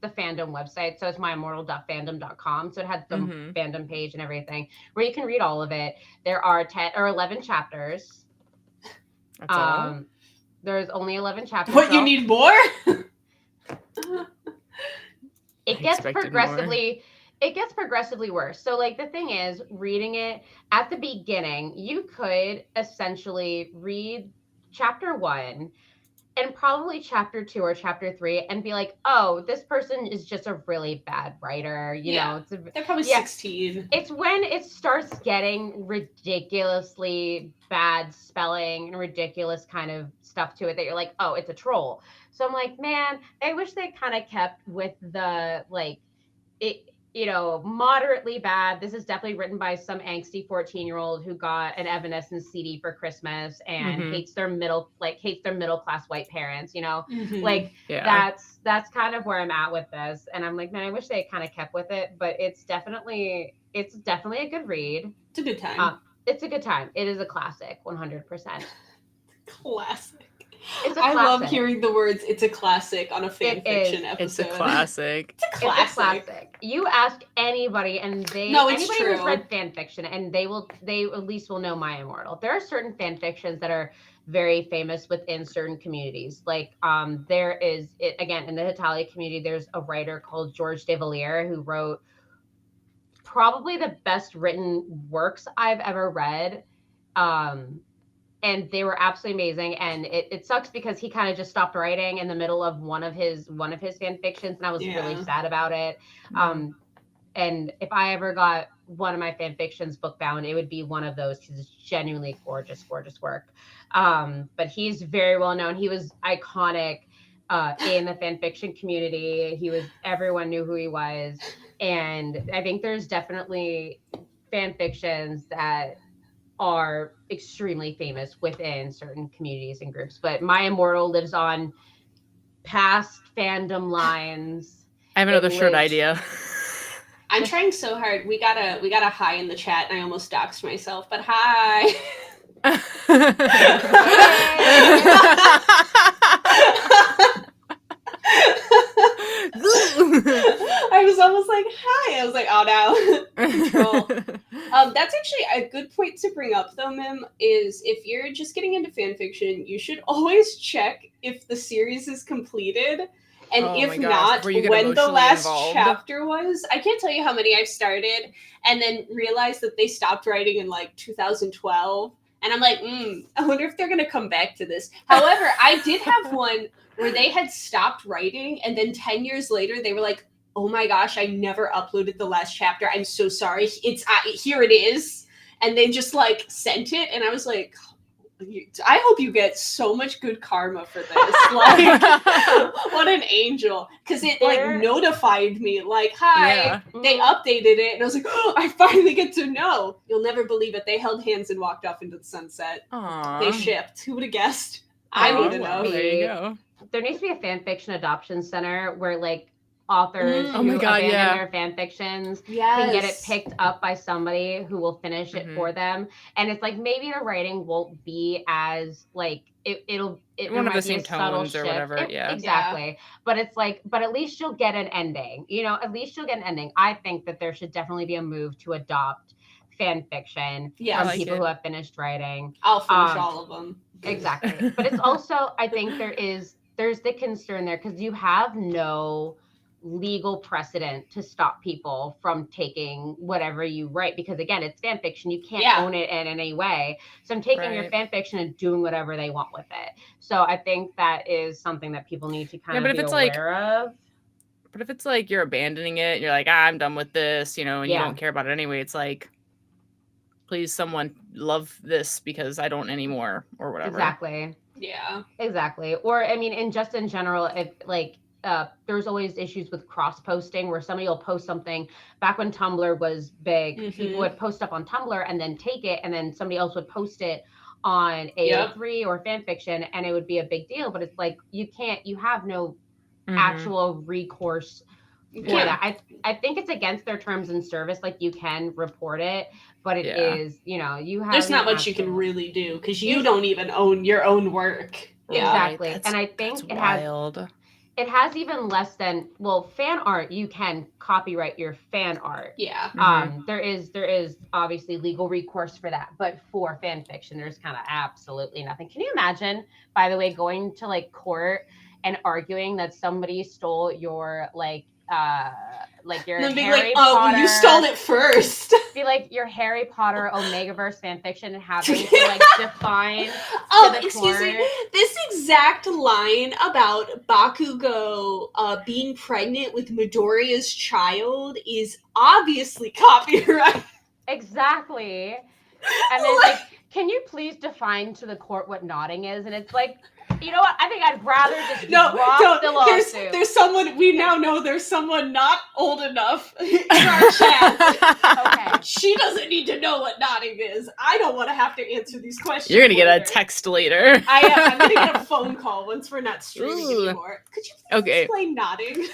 S3: fandom website. So it's myimmortal.fandom.com. So it has the fandom page and everything where you can read all of it. There are 10 or 11 chapters.
S1: That's all?
S3: There's only 11 chapters.
S2: What, you need more?
S3: It gets progressively worse. So like the thing is, reading it at the beginning, you could essentially read chapter 1 and probably chapter 2 or chapter 3 and be like, oh, this person is just a really bad writer. You know,
S2: they're probably 16.
S3: It's when it starts getting ridiculously bad spelling and ridiculous kind of stuff to it that you're like, oh, it's a troll. So I'm like, man, I wish they kind of kept with the, like, moderately bad. This is definitely written by some angsty 14-year-old who got an Evanescence CD for Christmas and hates their middle class white parents, like that's kind of where I'm at with this. And I'm like, man, I wish they kind of kept with it, but it's definitely a good read.
S2: It's a good time.
S3: It's a good time. It is a classic, 100%.
S2: Classic.
S3: It's a
S2: I
S3: classic.
S2: love hearing the words "it's a classic" on a fanfiction episode.
S1: It's a classic.
S2: It's a classic.
S3: You ask anybody, and anybody who's read fanfiction, and they at least will know My Immortal. There are certain fanfictions that are very famous within certain communities. Like there is again in the Italian community. There's a writer called George De Valera who wrote probably the best written works I've ever read. And they were absolutely amazing. And it sucks because he kind of just stopped writing in the middle of one of his fan fictions, and I was really sad about it. And if I ever got one of my fan fictions book bound, it would be one of those because it's genuinely gorgeous, gorgeous work. But he's very well known. He was iconic in the fan fiction community. Everyone knew who he was. And I think there's definitely fan fictions that are extremely famous within certain communities and groups, but My Immortal lives on past fandom lines.
S1: I have another shirt idea.
S2: I'm trying so hard. We got a hi in the chat, and I almost doxed myself, but hi. I was almost like, hi. I was like, oh no. Control. That's actually a good point to bring up though, Mim, is if you're just getting into fan fiction, you should always check if the series is completed. And if not, when the last chapter was. I can't tell you how many I've started and then realized that they stopped writing in like 2012. And I'm like, I wonder if they're going to come back to this. However, I did have one where they had stopped writing, and then 10 years later, they were like, oh my gosh, I never uploaded the last chapter. I'm so sorry. Here it is. And they just like sent it. And I was like, I hope you get so much good karma for this. Like, what an angel. Because it like notified me like, hi, they updated it. And I was like, oh, I finally get to know. You'll never believe it. They held hands and walked off into the sunset.
S1: Aww.
S2: They shipped. Who would have guessed? I need to know.
S1: There you go.
S3: There needs to be a fan fiction adoption center where like authors who abandon their fan fictions can get it picked up by somebody who will finish it for them. And it's like maybe the writing won't be as like it
S1: one of the same tones or whatever.
S3: Exactly. But it's like, but at least you'll get an ending. At least you'll get an ending. I think that there should definitely be a move to adopt fan fiction from people who have finished writing.
S2: I'll finish all of them.
S3: Exactly. But it's also, I think there's the concern there because you have no legal precedent to stop people from taking whatever you write, because again, it's fan fiction. You can't own it in any way. So I'm taking your fan fiction and doing whatever they want with it. So I think that is something that people need to kind of be aware of.
S1: But if it's like you're abandoning it, you're like, I'm done with this, and you don't care about it anyway, it's like, please someone love this because I don't anymore or whatever.
S3: Exactly.
S2: Yeah.
S3: Exactly. Or I mean, in general, if like there's always issues with cross posting where somebody will post something back when Tumblr was big, people would post stuff on Tumblr and then take it, and then somebody else would post it on AO3 or fanfiction, and it would be a big deal. But it's like you have no actual recourse for that. I think it's against their terms and service. Like you can report it, but it is, you have.
S2: There's not much you can really do because you don't even own your own work.
S3: Exactly, and I think it has even less than fan art. You can copyright your fan art.
S2: Yeah.
S3: There is obviously legal recourse for that, but for fan fiction, there's kind of absolutely nothing. Can you imagine, by the way, going to like court and arguing that somebody stole your your Harry Potter,
S2: you stole it first.
S3: Be like your Harry Potter Omegaverse fanfiction and having to like define.
S2: Excuse me. This exact line about Bakugo being pregnant with Midoriya's child is obviously copyright.
S3: Exactly. And then like, can you please define to the court what nodding is? And it's like, You know what? I think I'd rather just
S2: No,
S3: drop the lawsuit.
S2: there's someone, we now know there's someone not old enough in our chat.
S3: Okay.
S2: She doesn't need to know what nodding is. I don't want to have to answer these questions.
S1: You're gonna get a
S2: later.
S1: text later.
S2: I'm gonna get a phone call once we're not streaming
S1: Ooh.
S2: anymore. Could you please explain nodding?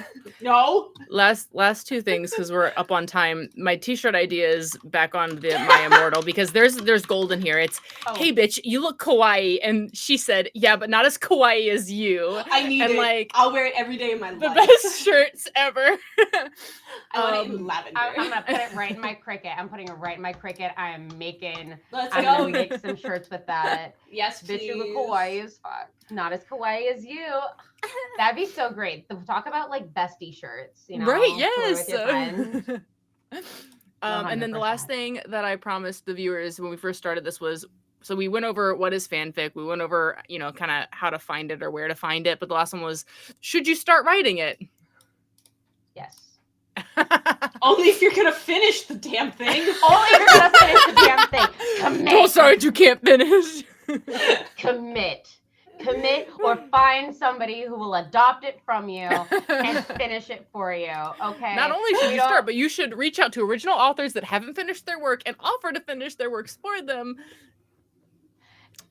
S2: No.
S1: Last two things, because we're up on time. My t-shirt idea is back on the My Immortal, because there's gold in here. It's hey bitch, you look kawaii, and she said, yeah, but not as kawaii as you.
S2: I need
S1: and
S2: it.
S1: Like,
S2: I'll wear it every day of my
S1: the
S2: life.
S1: best shirts ever.
S2: I want it in lavender.
S3: I'm gonna put it right in my Cricut. I'm putting it right in my Cricut. I'm
S2: Let's
S3: I'm
S2: go.
S3: gonna make some shirts with that.
S2: Yes,
S3: Bitch,
S2: please.
S3: you look kawaii as fuck. Not as kawaii as you. That'd be so great. Talk about like bestie shirts, you know?
S1: Right,
S3: for
S1: yes.
S3: with your friends.
S1: And then the last
S3: 100%.
S1: thing that I promised the viewers when we first started this was, so we went over what is fanfic. We went over, kind of how to find it or where to find it. But the last one was, should you start writing it?
S3: Yes.
S2: Only if you're gonna finish the damn thing.
S3: Only if you're gonna finish the damn thing. Commit.
S1: Oh, sorry, you can't finish.
S3: Commit or find somebody who will adopt it from you and finish it for you. Okay.
S1: Not only should you start, but you should reach out to original authors that haven't finished their work and offer to finish their works for them.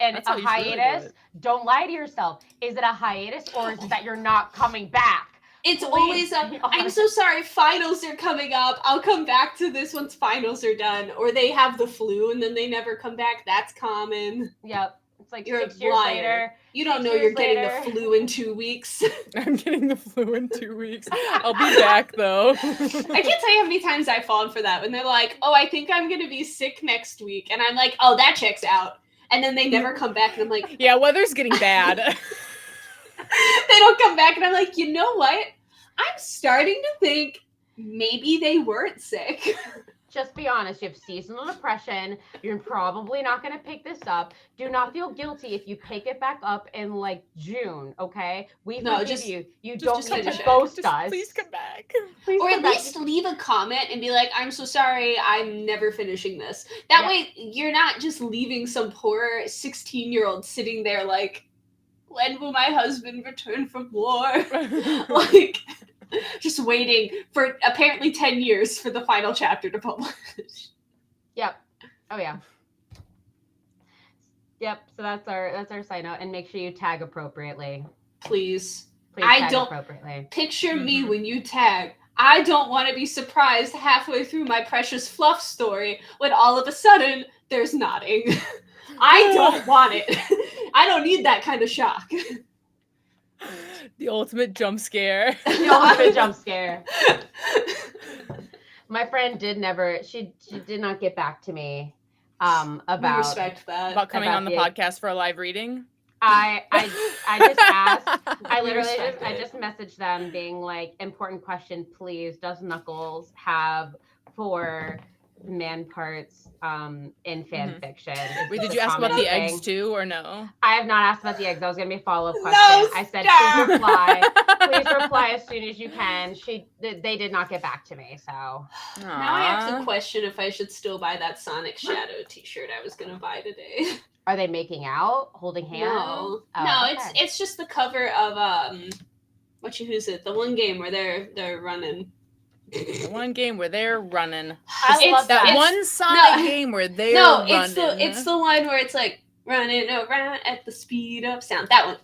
S3: And
S1: That's how
S3: a
S1: you should really do
S3: hiatus,
S1: it.
S3: don't lie to yourself. Is it a hiatus or is it that you're not coming back?
S2: It's
S3: Please
S2: always
S3: be
S2: I'm
S3: honest.
S2: so sorry, finals are coming up. I'll come back to this once finals are done. Or they have the flu and then they never come back. That's common.
S3: Yep. It's like
S2: You're
S3: 6
S2: a
S3: years
S2: liar.
S3: later.
S2: You don't
S3: 6
S2: know
S3: years
S2: you're getting
S3: later.
S2: the flu in 2 weeks.
S1: I'm getting the flu in 2 weeks. I'll be back, though.
S2: I can't tell you how many times I've fallen for that when they're like, oh, I think I'm going to be sick next week. And I'm like, oh, that checks out. And then they never come back. And I'm like,
S1: Yeah, weather's getting bad.
S2: they don't come back. And I'm like, you know what? I'm starting to think maybe they weren't sick.
S3: Just be honest. You have seasonal depression. You're probably not going to pick this up. Do not feel guilty if you pick it back up in like June. Okay, we forgive you. You don't need
S2: finish
S3: to
S2: it.
S3: ghost us.
S1: Please come back.
S3: Please
S2: Or
S3: come
S2: at
S3: back.
S2: least leave a comment and be like, I'm so sorry, I'm never finishing this. That
S3: Yeah.
S2: way, you're not just leaving some poor 16-year-old sitting there like, when will my husband return from war? Like, just waiting for apparently 10 years for the final chapter to publish.
S3: Yep. Oh yeah. Yep. So that's our sign out, and make sure you tag appropriately.
S2: Please.
S3: Please
S2: I
S3: tag
S2: don't-
S3: appropriately.
S2: Picture me when you tag. I don't want to be surprised halfway through my precious fluff story when all of a sudden there's nodding. I don't want it. I don't need that kind of shock.
S1: The ultimate jump scare.
S3: The ultimate jump scare. My friend did not get back to me
S2: We
S3: about
S2: respect that.
S1: About coming
S3: About
S1: on the
S3: the-
S1: podcast for a live reading.
S3: I just asked. I
S2: We
S3: literally
S2: respect
S3: I
S2: it.
S3: just messaged them being like, important question, please. Does Knuckles have 4 man parts in fan fiction? Is
S1: Wait,
S3: this
S1: did
S3: a
S1: you ask about
S3: common
S1: the
S3: thing?
S1: eggs too, or no?
S3: I have not asked about the eggs. That was gonna be a follow-up
S2: No,
S3: question. I said,
S2: stop.
S3: please reply. Please reply as soon as you can. They did not get back to me, so
S2: Now I have to question if I should still buy that Sonic Shadow t-shirt I was gonna buy today.
S3: are they making out, holding hands?
S2: No.
S3: Oh,
S2: No,
S3: okay.
S2: it's just the cover of who's it? The one game where they're running.
S1: The one game where they're running.
S3: I love
S1: That
S3: that.
S1: one Sonic
S2: no,
S1: game where they're
S2: No,
S1: running.
S2: it's the one where it's like running around at the speed of sound. That one.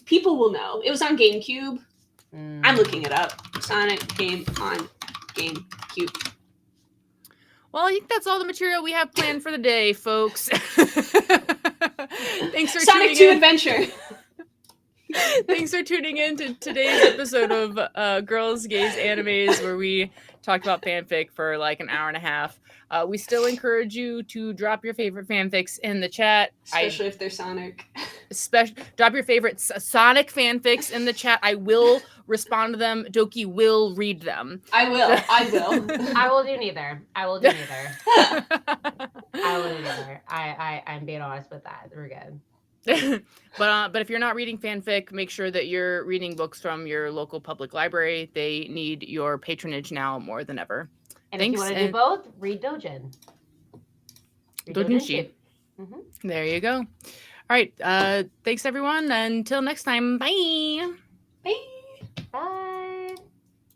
S2: People will know. It was on GameCube. I'm looking it up. Sonic game on GameCube.
S1: Well, I think that's all the material we have planned for the day, folks. Thanks for
S2: Sonic
S1: tuning
S2: 2
S1: in.
S2: Adventure.
S1: Thanks for tuning in to today's episode of Girls, Gays, Animes, where we talked about fanfic for like an hour and a half. We still encourage you to drop your favorite fanfics in the chat.
S2: Especially if they're Sonic.
S1: Drop your favorite Sonic fanfics in the chat. I will respond to them. Doki will read them.
S2: I will.
S3: I will do neither. I will do neither. I'm being honest with that. We're good.
S1: But if you're not reading fanfic, make sure that you're reading books from your local public library. They need your patronage now more than ever.
S3: And
S1: Thanks,
S3: if you want to
S1: and-
S3: do both, read Doujin. Read
S1: Doujinshi.
S3: Mhm.
S1: There you go. right. Thanks everyone. Until next time. Bye.
S2: Bye.
S3: Bye.